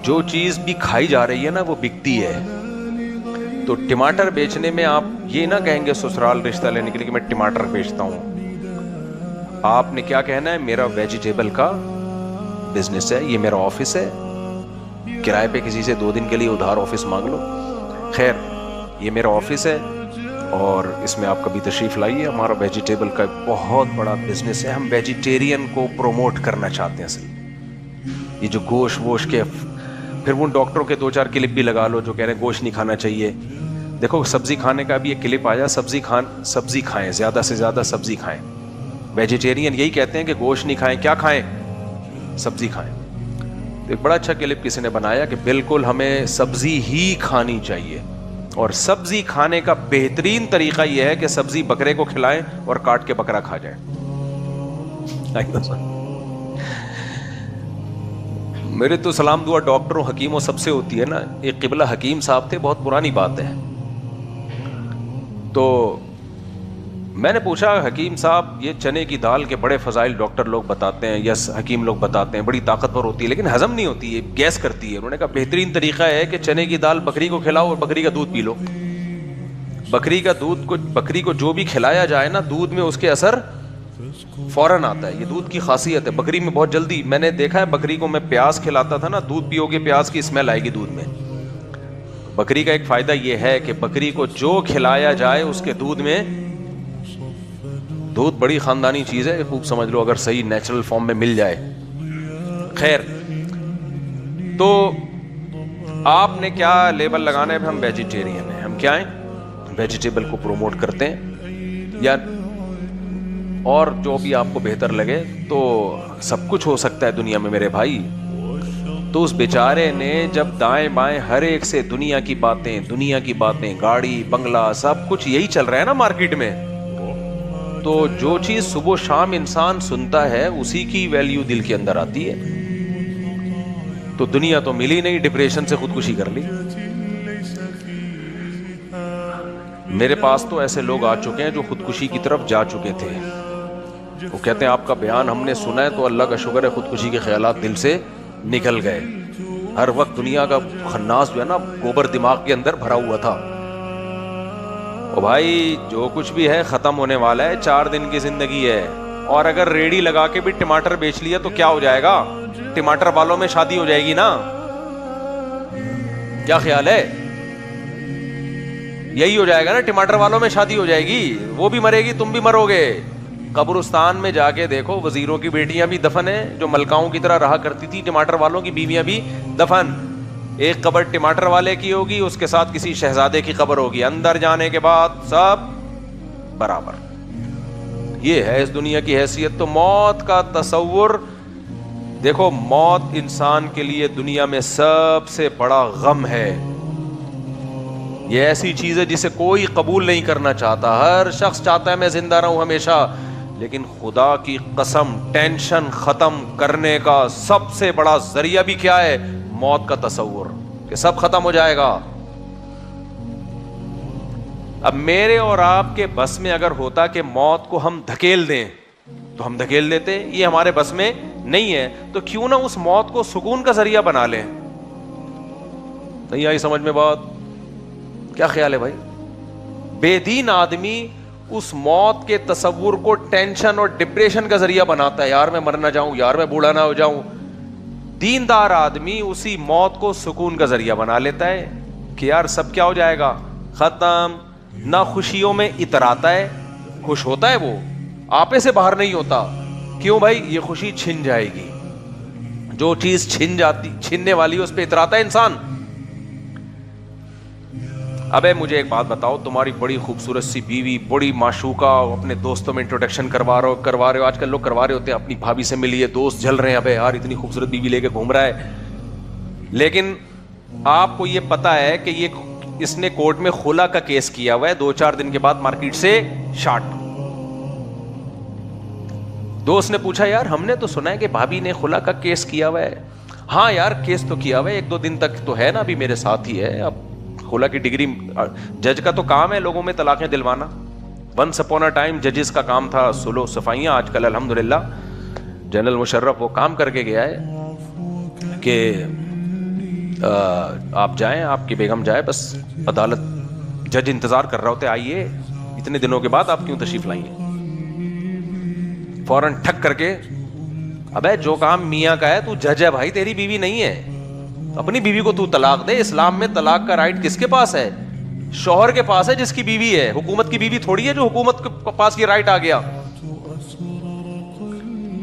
جو چیز بھی کھائی جا رہی ہے نا وہ بکتی ہے. تو ٹماٹر بیچنے میں آپ یہ نہ کہیں گے سسرال رشتہ لینے کے لیے کہ میں ٹماٹر بیچتا ہوں. آپ نے کیا کہنا ہے, میرا ویجیٹیبل کا بزنس ہے, یہ میرا آفس ہے, کرائے پہ کسی سے 2 دن کے لیے ادھار آفس مانگ لو. خیر یہ میرا آفس ہے اور اس میں آپ کبھی تشریف لائیے. ہمارا ویجیٹیبل کا بہت بڑا بزنس ہے, ہم ویجیٹیرین کو پروموٹ کرنا چاہتے ہیں. اصل یہ جو گوشت ووش کے, پھر وہ ڈاکٹروں کے 2-4 کلپ بھی لگا لو جو کہہ رہے ہیں گوشت نہیں کھانا چاہیے. دیکھو سبزی کھانے کا بھی ایک کلپ آیا, سبزی کھائیں, زیادہ سے زیادہ سبزی کھائیں. ویجیٹیرین یہی کہتے ہیں کہ گوشت نہیں کھائیں, کیا کھائیں, سبزی کھائیں. تو ایک بڑا اچھا کلپ کسی نے بنایا کہ بالکل ہمیں سبزی ہی کھانی چاہیے, اور سبزی کھانے کا بہترین طریقہ یہ ہے کہ سبزی بکرے کو کھلائیں اور کاٹ کے بکرا کھا جائیں. میرے تو سلام دعا ڈاکٹروں حکیموں سب سے ہوتی ہے نا. ایک قبلہ حکیم صاحب تھے, بہت پرانی بات ہے. تو میں نے پوچھا حکیم صاحب یہ چنے کی دال کے بڑے فضائل ڈاکٹر لوگ بتاتے ہیں, یس حکیم لوگ بتاتے ہیں, بڑی طاقتور ہوتی ہے لیکن ہضم نہیں ہوتی ہے, گیس کرتی ہے. انہوں نے کہا بہترین طریقہ ہے کہ چنے کی دال بکری کو کھلاؤ اور بکری کا دودھ پی لو. بکری کا دودھ کو, بکری کو جو بھی کھلایا جائے نا دودھ میں اس کے اثر فوراً آتا ہے. یہ دودھ کی خاصیت ہے, بکری میں بہت جلدی. میں نے دیکھا ہے بکری کو میں پیاز کھلاتا تھا نا, دودھ پیو گے پیاز کی اسمیل آئے گی دودھ میں. بکری کا ایک فائدہ یہ ہے کہ بکری کو جو کھلایا جائے اس کے دودھ میں, دودھ بڑی خاندانی چیز ہے, خوب سمجھ لو اگر صحیح نیچرل فارم میں مل جائے. خیر تو آپ نے کیا لیبل لگانا ہے, ہم ویجیٹیرین ہیں, ہم کیا ہیں, ویجیٹیبل کو پروموٹ کرتے ہیں, یا اور جو بھی آپ کو بہتر لگے. تو سب کچھ ہو سکتا ہے دنیا میں میرے بھائی. تو اس بیچارے نے جب دائیں بائیں ہر ایک سے دنیا کی باتیں, گاڑی بنگلہ سب کچھ یہی چل رہا ہے نا مارکیٹ میں. تو جو چیز صبح و شام انسان سنتا ہے اسی کی ویلیو دل کے اندر آتی ہے. تو دنیا تو ملی نہیں, ڈپریشن سے خودکشی کر لی. میرے پاس تو ایسے لوگ آ چکے ہیں جو خودکشی کی طرف جا چکے تھے. وہ کہتے ہیں آپ کا بیان ہم نے سنا ہے تو اللہ کا شکر ہے خودکشی کے خیالات دل سے نکل گئے. ہر وقت دنیا کا خناس جو ہے نا گوبر دماغ کے اندر بھرا ہوا تھا. او بھائی جو کچھ بھی ہے ختم ہونے والا ہے, 4 دن کی زندگی ہے. اور اگر ریڑھی لگا کے بھی ٹماٹر بیچ لیا تو کیا ہو جائے گا, ٹماٹر والوں میں شادی ہو جائے گی نا. کیا خیال ہے, یہی ہو جائے گا نا, ٹماٹر والوں میں شادی ہو جائے گی, وہ بھی مرے گی تم بھی مرو گے. قبرستان میں جا کے دیکھو وزیروں کی بیٹیاں بھی دفن ہیں جو ملکاؤں کی طرح رہا کرتی تھی, ٹماٹر والوں کی بیویاں بھی دفن. ایک قبر ٹماٹر والے کی ہوگی, اس کے ساتھ کسی شہزادے کی قبر ہوگی, اندر جانے کے بعد سب برابر. یہ ہے اس دنیا کی حیثیت. تو موت کا تصور دیکھو, موت انسان کے لیے دنیا میں سب سے بڑا غم ہے. یہ ایسی چیز ہے جسے کوئی قبول نہیں کرنا چاہتا. ہر شخص چاہتا ہے میں زندہ رہوں ہمیشہ, لیکن خدا کی قسم ٹینشن ختم کرنے کا سب سے بڑا ذریعہ بھی کیا ہے, موت کا تصور کہ سب ختم ہو جائے گا. اب میرے اور آپ کے بس میں اگر ہوتا کہ موت کو ہم دھکیل دیں تو ہم دھکیل دیتے, یہ ہمارے بس میں نہیں ہے. تو کیوں نہ اس موت کو سکون کا ذریعہ بنا لیں. نہیں آئی سمجھ میں بات, کیا خیال ہے بھائی؟ بے دین آدمی اس موت کے تصور کو ٹینشن اور ڈپریشن کا ذریعہ بناتا ہے, یار میں مر نہ جاؤں, یار میں بوڑھا نہ ہو جاؤں. دیندار آدمی اسی موت کو سکون کا ذریعہ بنا لیتا ہے کہ یار سب کیا ہو جائے گا, ختم. نہ خوشیوں میں اتراتا ہے, خوش ہوتا ہے وہ, آپے سے باہر نہیں ہوتا. کیوں بھائی, یہ خوشی چھن جائے گی. جو چیز چھننے والی ہے اس پہ اتراتا ہے انسان. ابے مجھے ایک بات بتاؤ, تمہاری بڑی خوبصورت سی بیوی, بڑی معشوقہ, اپنے دوستوں میں انٹروڈکشن کروا رہے ہو, آج کل لوگ کروا رہے ہوتے ہیں, اپنی بھابھی سے ملیے, دوست جل رہے ہیں, ابے یار اتنی خوبصورت بیوی لے کے گھوم رہا ہے, لیکن آپ کو یہ پتا ہے کہ یہ اس نے کورٹ میں خلا کا کیس کیا ہوا ہے, 2-4 دن کے بعد مارکیٹ سے شارٹ. دوست نے پوچھا یار ہم نے تو سنا ہے کہ بھابھی نے خلا کا کیس کیا ہوا ہے. ہاں یار کیس تو کیا ہوا ہے, 1-2 دن تک تو ہے نا, ابھی میرے ساتھ ہی ہے. اب خلا کی ڈگری, جج کا تو کام ہے لوگوں میں طلاقیں دلوانا. ونس اپون اے ٹائم ججز کا کام تھا سلو صفائیاں, آج کل الحمدللہ جنرل مشرف وہ کام کر کے گیا ہے کہ آپ جائیں, آپ کی بیگم جائے, بس عدالت جج انتظار کر رہا ہوتے, آئیے اتنے دنوں کے بعد آپ کیوں تشریف لائیں گے. فوراً ٹھک کر کے, ابے جو کام میاں کا ہے تو جج ہے بھائی, تیری بیوی نہیں ہے, اپنی بیوی کو تو طلاق دے. اسلام میں طلاق کا رائٹ کس کے پاس ہے؟ شوہر کے پاس ہے جس کی بیوی ہے. حکومت کی بیوی تھوڑی ہے جو حکومت کے پاس یہ رائٹ آ گیا.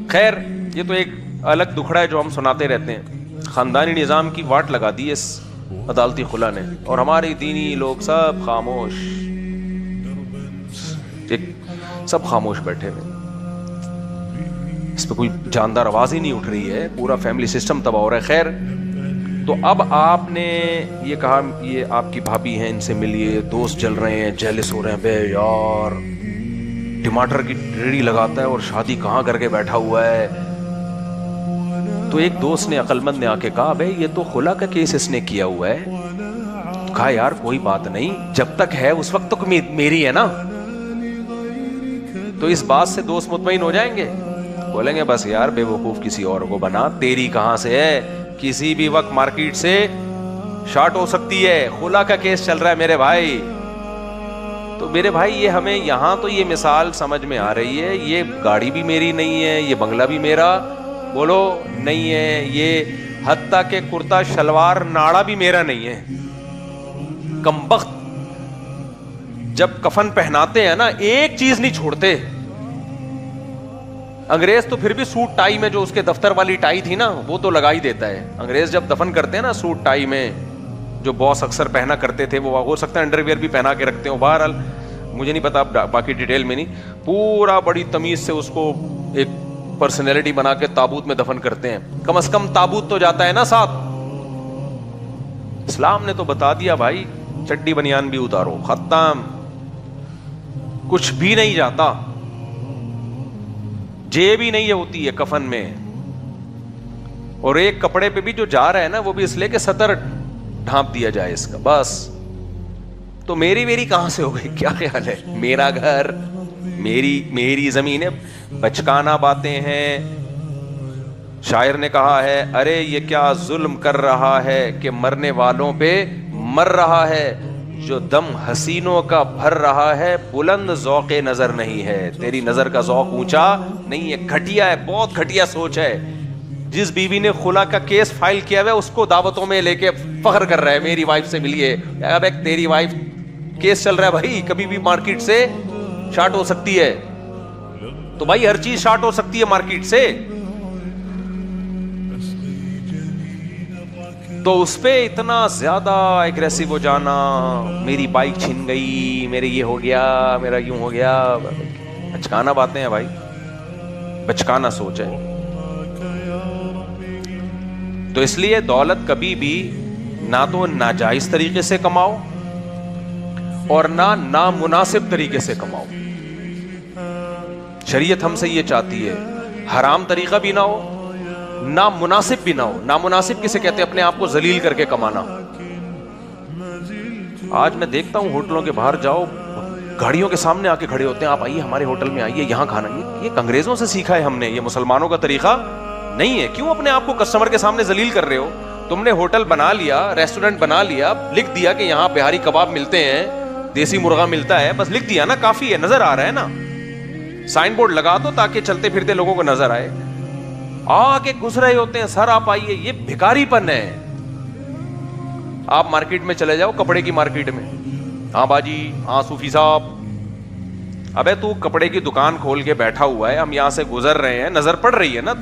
خیر یہ تو ایک الگ دکھڑا ہے جو ہم سناتے رہتے ہیں. خاندانی نظام کی واٹ لگا دی اس عدالتی خلا نے, اور ہمارے دینی لوگ سب خاموش, سب خاموش بیٹھے ہوئے, اس پہ کوئی جاندار آواز ہی نہیں اٹھ رہی ہے, پورا فیملی سسٹم تباہ ہو رہا ہے. خیر تو اب آپ نے یہ کہا یہ آپ کی بھابھی ہیں, ان سے ملیے, دوست جل رہے ہیں, جیلس ہو رہے ہیں, بے یار ٹماٹر کی ریڑھی لگاتا ہے اور شادی کہاں کر کے بیٹھا ہوا ہے. تو ایک دوست نے, عقل مند نے آ کے کہا بھائی یہ تو خلا کا کیس اس نے کیا ہوا ہے. کہا یار کوئی بات نہیں, جب تک ہے اس وقت تک میری ہے نا. تو اس بات سے دوست مطمئن ہو جائیں گے, بولیں گے بس یار بے وقوف کسی اور کو بنا, تیری کہاں سے ہے, کسی بھی وقت مارکیٹ سے شارٹ ہو سکتی ہے, خلا کا کیس چل رہا ہے میرے بھائی. تو میرے بھائی یہ ہمیں یہاں تو یہ مثال سمجھ میں آ رہی ہے, یہ گاڑی بھی میری نہیں ہے, یہ بنگلہ بھی میرا بولو نہیں ہے, یہ حتیٰ کہ کرتا شلوار ناڑا بھی میرا نہیں ہے. کمبخت جب کفن پہناتے ہیں نا ایک چیز نہیں چھوڑتے. انگریز تو پھر بھی سوٹ ٹائی میں, جو اس کے دفتر والی ٹائی تھی نا وہ تو لگا ہی دیتا ہے. انگریز جب دفن کرتے ہیں نا سوٹ ٹائی میں, جو باس اکثر پہنا کرتے تھے, وہ ہو سکتا ہے انڈر ویئر بھی پہنا کے رکھتے ہوں, بہرحال مجھے نہیں پتا باقی ڈیٹیل میں نہیں, پورا بڑی تمیز سے اس کو ایک پرسنالٹی بنا کے تابوت میں دفن کرتے ہیں. کم از کم تابوت تو جاتا ہے نا ساتھ. اسلام نے تو بتا دیا بھائی چڈی بنیان بھی اتارو, ختم, کچھ بھی نہیں جاتا, جیب ہی نہیں ہوتی ہے کفن میں, اور ایک کپڑے پہ بھی جو جا رہا ہے نا وہ بھی اس لیے کہ سطر ڈھانپ دیا جائے اس کا بس. تو میری کہاں سے ہو گئی, کیا خیال ہے, میرا گھر, میری زمین ہے, بچکانا باتیں ہیں. شاعر نے کہا ہے ارے یہ کیا ظلم کر رہا ہے کہ مرنے والوں پہ مر رہا ہے, جو دم حسینوں کا بھر رہا ہے بلند ذوق نظر نہیں ہے. تیری نظر کا ذوق اونچا نہیں ہے, گھٹیا ہے, بہت گھٹیا سوچ ہے. جس بیوی نے خلا کا کیس فائل کیا ہوا ہے اس کو دعوتوں میں لے کے فخر کر رہا ہے میری وائف سے ملیے. اب ایک تیری وائف کیس چل رہا ہے بھائی, کبھی بھی مارکیٹ سے شارٹ ہو سکتی ہے. تو بھائی ہر چیز شارٹ ہو سکتی ہے مارکیٹ سے, تو اس پہ اتنا زیادہ ایگریسو ہو جانا, میری بائک چھن گئی, میرے یہ ہو گیا, میرا یوں ہو گیا, بچکانا باتیں ہیں بھائی, بچکانا سوچ ہے. تو اس لیے دولت کبھی بھی نہ تو ناجائز طریقے سے کماؤ اور نہ نامناسب طریقے سے کماؤ. شریعت ہم سے یہ چاہتی ہے حرام طریقہ بھی نہ ہو, نامناسب بھی نہ ہو. نامناسب کسے کہتے ہیں, اپنے آپ کو ذلیل کر کے کمانا. آج میں دیکھتا ہوں ہوٹلوں کے باہر جاؤ, گاڑیوں کے سامنے آ کے کھڑے ہوتے ہیں, آپ آئیے ہمارے ہوٹل میں آئیے, یہاں کھانا. یہ انگریزوں سے سیکھا ہے ہم نے, یہ مسلمانوں کا طریقہ نہیں ہے. کیوں اپنے آپ کو کسٹمر کے سامنے ذلیل کر رہے ہو؟ تم نے ہوٹل بنا لیا, ریسٹورنٹ بنا لیا, لکھ دیا کہ یہاں بہاری کباب ملتے ہیں, دیسی مرغا ملتا ہے, بس لکھ دیا نا, کافی ہے, نظر آ رہا ہے نا. سائن بورڈ لگا دو تاکہ چلتے پھرتے لوگوں کو نظر آئے. آ کے گھس رہے ہوتے ہیں, سر آپ آئیے, یہ بھکاری پن ہے. آپ مارکیٹ میں چلے جاؤ, کپڑے کی مارکیٹ میں, ہاں باجی, ہاں صوفی صاحب, ابے تو کپڑے کی دکان کھول کے بیٹھا ہوا ہے, ہم یہاں سے گزر رہے ہیں, نظر پڑ رہی ہے نا,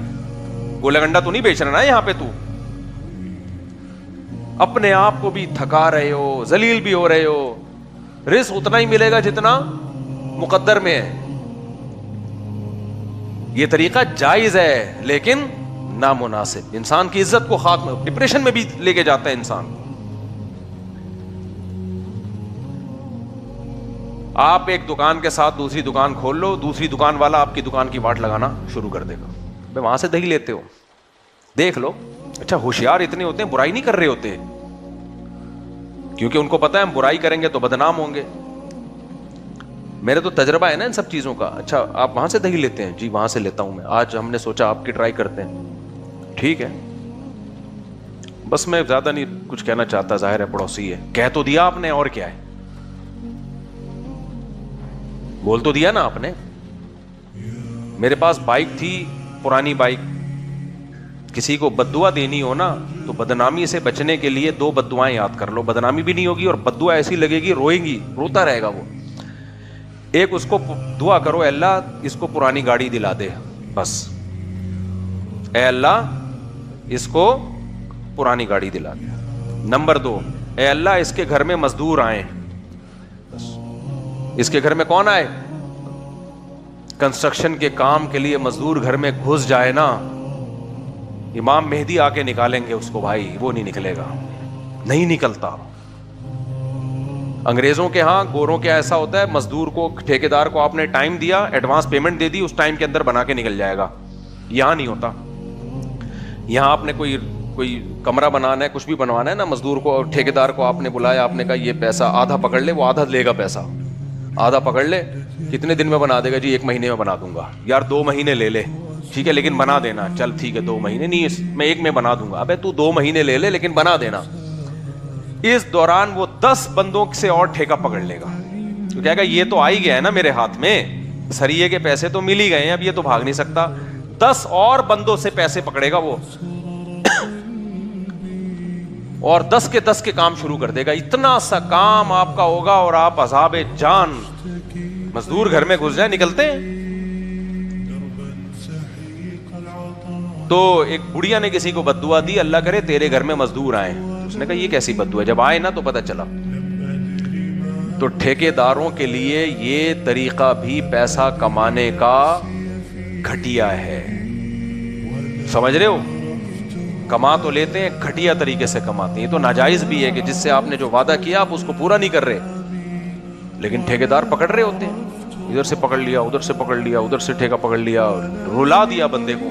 گولا گنڈا تو نہیں بیچ رہا نا یہاں پہ تو. اپنے آپ کو بھی تھکا رہے ہو, ذلیل بھی ہو رہے ہو, رزق اتنا ہی ملے گا جتنا مقدر میں ہے. یہ طریقہ جائز ہے لیکن نامناسب, انسان کی عزت کو خاک میں, ڈپریشن میں بھی لے کے جاتا ہے انسان. آپ ایک دکان کے ساتھ دوسری دکان کھول لو, دوسری دکان والا آپ کی دکان کی واٹ لگانا شروع کر دے گا. بھائی وہاں سے دہی لیتے ہو, دیکھ لو. اچھا ہوشیار اتنے ہوتے ہیں, برائی نہیں کر رہے ہوتے, کیونکہ ان کو پتا ہے ہم برائی کریں گے تو بدنام ہوں گے. میرے تو تجربہ ہے نا ان سب چیزوں کا. اچھا آپ وہاں سے دہی لیتے ہیں؟ جی وہاں سے لیتا ہوں میں, آج ہم نے سوچا آپ کی ٹرائی کرتے ہیں. ٹھیک ہے, بس میں زیادہ نہیں کچھ کہنا چاہتا, ظاہر ہے پڑوسی ہے, کہہ تو دیا آپ نے, اور کیا ہے, بول تو دیا نا آپ نے. میرے پاس بائک تھی, پرانی بائک, کسی کو بد دعا دینی ہو نا تو بدنامی سے بچنے کے لیے 2 بد دعائیں یاد کر لو, بدنامی بھی نہیں ہوگی اور بد دعا ایسی لگے گی روئیں گی, روتا رہے گا وہ. ایک اس کو دعا کرو, اے اللہ اس کو پرانی گاڑی دلا دے, بس اے اللہ اس کو پرانی گاڑی دلا دے. نمبر 2, اے اللہ اس کے گھر میں مزدور آئیں, بس اس کے گھر میں کون آئے, کنسٹرکشن کے کام کے لیے مزدور گھر میں گھس جائے نا, امام مہدی آ کے نکالیں گے اس کو بھائی, وہ نہیں نکلے گا, نہیں نکلتا. انگریزوں کے ہاں, گوروں کے ایسا ہوتا ہے, مزدور کو, ٹھیکیدار کو آپ نے ٹائم دیا, ایڈوانس پیمنٹ دے دی, اس ٹائم کے اندر بنا کے نکل جائے گا. یہاں نہیں ہوتا. یہاں آپ نے کوئی کمرہ بنانا ہے, کچھ بھی بنوانا ہے نا, مزدور کو, ٹھیکیدار کو آپ نے بلایا, آپ نے کہا یہ پیسہ آدھا پکڑ لے, وہ آدھا لے گا پیسہ, آدھا پکڑ لے, کتنے دن میں بنا دے گا, جی 1 مہینے میں بنا دوں گا. یار 2 مہینے لے لے, ٹھیک ہے لیکن بنا دینا. چل ٹھیک ہے 2 مہینے نہیں, میں 1 میں بنا دوں گا. ابے تو 2 مہینے لے لے لیکن بنا دینا. اس دوران وہ 10 بندوں سے اور ٹھیکہ پکڑ لے گا, تو کہے گا یہ تو آ ہی گیا ہے نا میرے ہاتھ میں, سریے کے پیسے تو مل ہی گئے ہیں, اب یہ تو بھاگ نہیں سکتا. 10 اور بندوں سے پیسے پکڑے گا وہ, اور 10 کے کام شروع کر دے گا. اتنا سا کام آپ کا ہوگا اور آپ عذاب جان, مزدور گھر میں گھس جائے نکلتے ہیں. تو ایک بڑھیا نے کسی کو بد دعا دی, اللہ کرے تیرے گھر میں مزدور آئے. اس نے کہا یہ کیسی بد دعا ہے, جب آئے نا تو پتہ چلا. تو ٹھیکیداروں کے لیے یہ طریقہ بھی پیسہ کمانے کا گھٹیا ہے, سمجھ رہے ہو. کما تو لیتے ہیں, گھٹیا طریقے سے کماتے ہیں. یہ تو ناجائز بھی ہے کہ جس سے آپ نے جو وعدہ کیا آپ اس کو پورا نہیں کر رہے, لیکن ٹھیکیدار پکڑ رہے ہوتے ہیں, ادھر سے پکڑ لیا, ادھر سے پکڑ لیا, ادھر سے ٹھیکہ پکڑ لیا, رلا دیا بندے کو.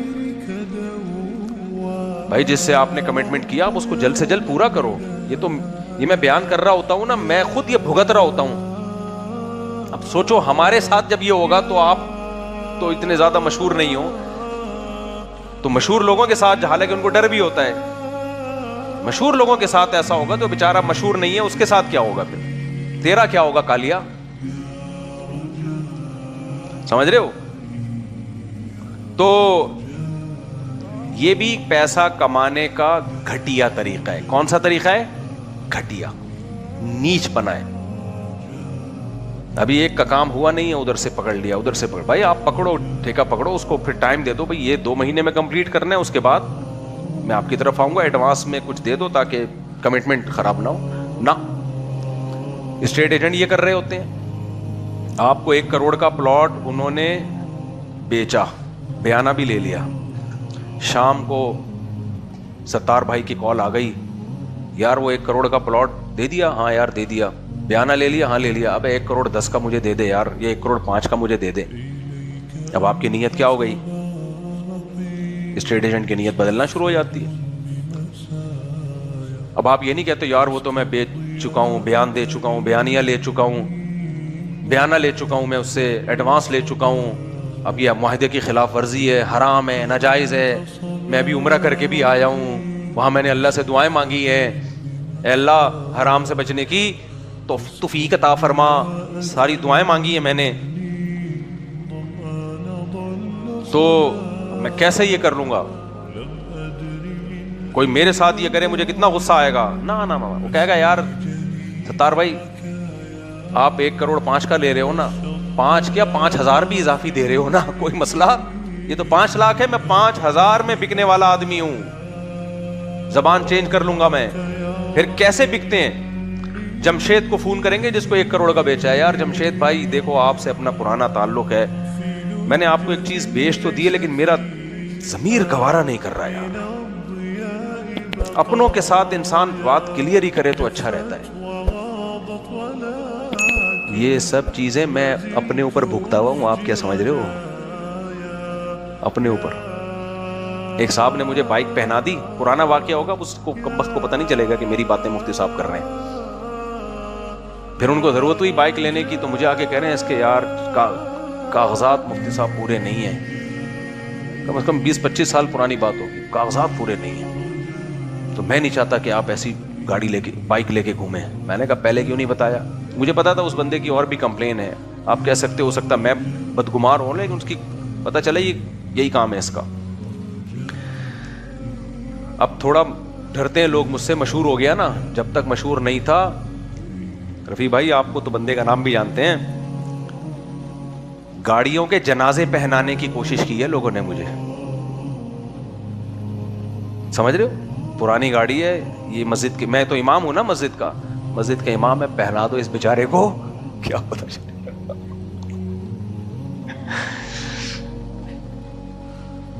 بھائی جس سے آپ نے کمٹمنٹ کیا آپ اس کو جلد سے جلد پورا کرو. یہ میں بیان کر رہا ہوتا ہوں نا, میں خود یہ بھگت رہا ہوتا ہوں. اب سوچو ہمارے ساتھ جب یہ ہوگا تو آپ تو اتنے زیادہ مشہور نہیں ہو, تو مشہور لوگوں کے ساتھ, حالانکہ ان کو ڈر بھی ہوتا ہے, مشہور لوگوں کے ساتھ ایسا ہوگا تو بیچارہ مشہور نہیں ہے, اس کے ساتھ کیا ہوگا, پھر تیرا کیا ہوگا کالیا, سمجھ رہے ہو. تو یہ بھی پیسہ کمانے کا گھٹیا طریقہ ہے. کون سا طریقہ ہے؟ گھٹیا, نیچ پنا ہے. ابھی ایک کا کام ہوا نہیں ہے, ادھر سے پکڑ لیا, ادھر سے پکڑ. بھائی آپ پکڑو, ٹھیکہ پکڑو, اس کو پھر ٹائم دے دو, بھائی یہ 2 مہینے میں کمپلیٹ کرنا ہے, اس کے بعد میں آپ کی طرف آؤں گا, ایڈوانس میں کچھ دے دو تاکہ کمٹمنٹ خراب نہ ہو. نہ, اسٹیٹ ایجنٹ یہ کر رہے ہوتے ہیں. آپ کو 1 کروڑ کا پلاٹ انہوں نے بیچا, بیانہ بھی لے لیا. شام کو ستار بھائی کی کال آ گئی, یار وہ 1 کروڑ کا پلاٹ دے دیا. ہاں یار دے دیا. بیانہ لے لیا؟ ہاں لے لیا. اب 1 کروڑ 10 کا مجھے دے دے یار, یہ 1 کروڑ 5 کا مجھے دے دے. اب آپ کی نیت کیا ہو گئی؟ اسٹیٹ ایجنٹ کی نیت بدلنا شروع ہو جاتی ہے. اب آپ یہ نہیں کہتے یار وہ تو میں بیچ چکا ہوں, بیان دے چکا ہوں, بیانیہ لے چکا ہوں, بیانہ لے چکا ہوں, میں اس سے ایڈوانس لے چکا ہوں, اب یہ معاہدے کی خلاف ورزی ہے, حرام ہے, ناجائز ہے. میں ابھی عمرہ کر کے بھی آیا ہوں, وہاں میں نے اللہ سے دعائیں مانگی ہیں, اے اللہ حرام سے بچنے کی توفیق عطا فرما, ساری دعائیں مانگی ہیں میں نے, تو میں کیسے یہ کر لوں گا؟ کوئی میرے ساتھ یہ کرے مجھے کتنا غصہ آئے گا. نہ وہ کہے گا یار ستار بھائی آپ 1 کروڑ 5 کا لے رہے ہو نا, 5 کیا 5,000 بھی اضافی دے رہے ہو نا, کوئی مسئلہ, یہ تو 5 لاکھ ہے, میں 5,000 میں بکنے والا آدمی ہوں, زبان چینج کر لوں گا میں. پھر کیسے بکتے ہیں؟ جمشید کو فون کریں گے جس کو 1 کروڑ کا بیچا ہے، یار جمشید بھائی دیکھو آپ سے اپنا پرانا تعلق ہے، میں نے آپ کو ایک چیز بیچ تو دی ہے لیکن میرا ضمیر گوارا نہیں کر رہا یار. اپنوں کے ساتھ انسان بات کلیئر ہی کرے تو اچھا رہتا ہے. یہ سب چیزیں میں اپنے اوپر بھگتا ہوا ہوں، آپ کیا سمجھ رہے ہو؟ اپنے اوپر. ایک صاحب نے مجھے بائک پہنا دی، پرانا واقعہ ہوگا، اس کو کمبخت کو پتہ نہیں چلے گا کہ میری باتیں مفتی صاحب کر رہے ہیں. پھر ان کو ضرورت ہوئی بائک لینے کی تو مجھے آ کے کہہ رہے ہیں اس کے یار کاغذات مفتی صاحب پورے نہیں ہیں. کم از کم 20-25 سال پرانی بات ہوگی، کاغذات پورے نہیں ہیں. تو میں نہیں چاہتا کہ آپ ایسی گاڑی لے کے بائک لے کے گھومیں. میں نے کہا پہلے کیوں نہیں بتایا؟ مجھے پتا تھا اس بندے کی اور بھی کمپلین ہے. آپ کہہ سکتے ہو سکتا میں بدگمار ہوں لیکن اس کی پتہ چلا یہی کام ہے اس کا. اب تھوڑا ڈرتے ہیں لوگ مجھ سے، مشہور ہو گیا نا. جب تک مشہور نہیں تھا، رفیع بھائی آپ کو تو بندے کا نام بھی جانتے ہیں، گاڑیوں کے جنازے پہنانے کی کوشش کی ہے لوگوں نے مجھے. سمجھ رہے ہو؟ پرانی گاڑی ہے یہ، مسجد کی، میں تو امام ہوں نا مسجد کا امام ہے، پہنا دو اس بیچارے کو، کیا پتا چلے.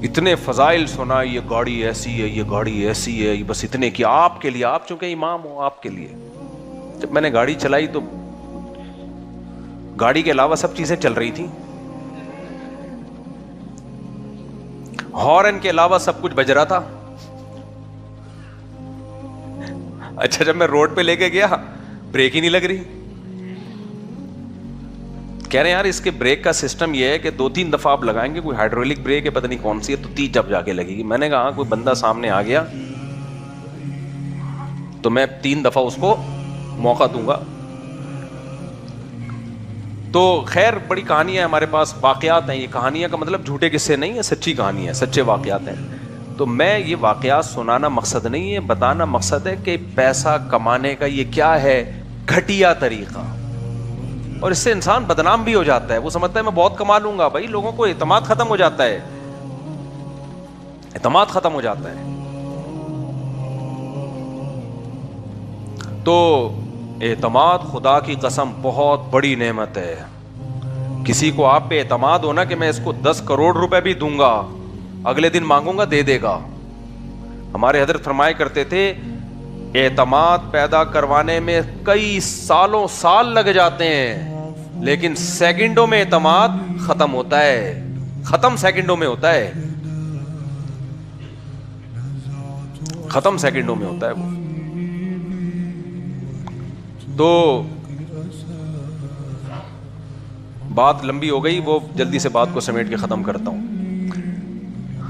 اتنے فضائل سنا، یہ گاڑی ایسی ہے، یہ گاڑی ایسی ہے، بس اتنے کی آپ کے لیے، آپ چونکہ امام ہو آپ کے لیے. جب میں نے گاڑی چلائی تو گاڑی کے علاوہ سب چیزیں چل رہی تھیں، ہارن کے علاوہ سب کچھ بج رہا تھا. اچھا جب میں روڈ پہ لے کے گیا بریک ہی نہیں لگ رہی. کہہ رہے ہیں یار اس کے بریک کا سسٹم یہ ہے کہ 2-3 دفعہ آپ لگائیں گے، کوئی ہائیڈرولک بریک ہے پتہ نہیں کون سی ہے، تو 30 جب جا کے لگے گی. میں نے کہا ہاں کوئی بندہ سامنے آ گیا تو میں 3 دفعہ اس کو موقع دوں گا. تو خیر بڑی کہانی ہے ہمارے پاس، واقعات ہیں. یہ کہانیاں کا مطلب جھوٹے قصے نہیں ہے، سچی کہانی ہے، سچے واقعات ہیں. تو میں یہ واقعات سنانا مقصد نہیں ہے، بتانا مقصد ہے کہ پیسہ کمانے کا یہ کیا ہے گھٹیا طریقہ، اور اس سے انسان بدنام بھی ہو جاتا ہے. وہ سمجھتا ہے میں بہت کما لوں گا، بھائی لوگوں کو اعتماد ختم ہو جاتا ہے، اعتماد ختم ہو جاتا ہے. تو اعتماد خدا کی قسم بہت بڑی نعمت ہے. کسی کو آپ پہ اعتماد ہونا کہ میں اس کو 10 کروڑ روپے بھی دوں گا، اگلے دن مانگوں گا دے دے گا. ہمارے حضرت فرمایا کرتے تھے اعتماد پیدا کروانے میں کئی سال لگ جاتے ہیں، لیکن سیکنڈوں میں اعتماد ختم ہوتا ہے، ختم سیکنڈوں میں ہوتا ہے، ختم سیکنڈوں میں ہوتا ہے وہ. تو بات لمبی ہو گئی، وہ جلدی سے بات کو سمیٹ کے ختم کرتا ہوں.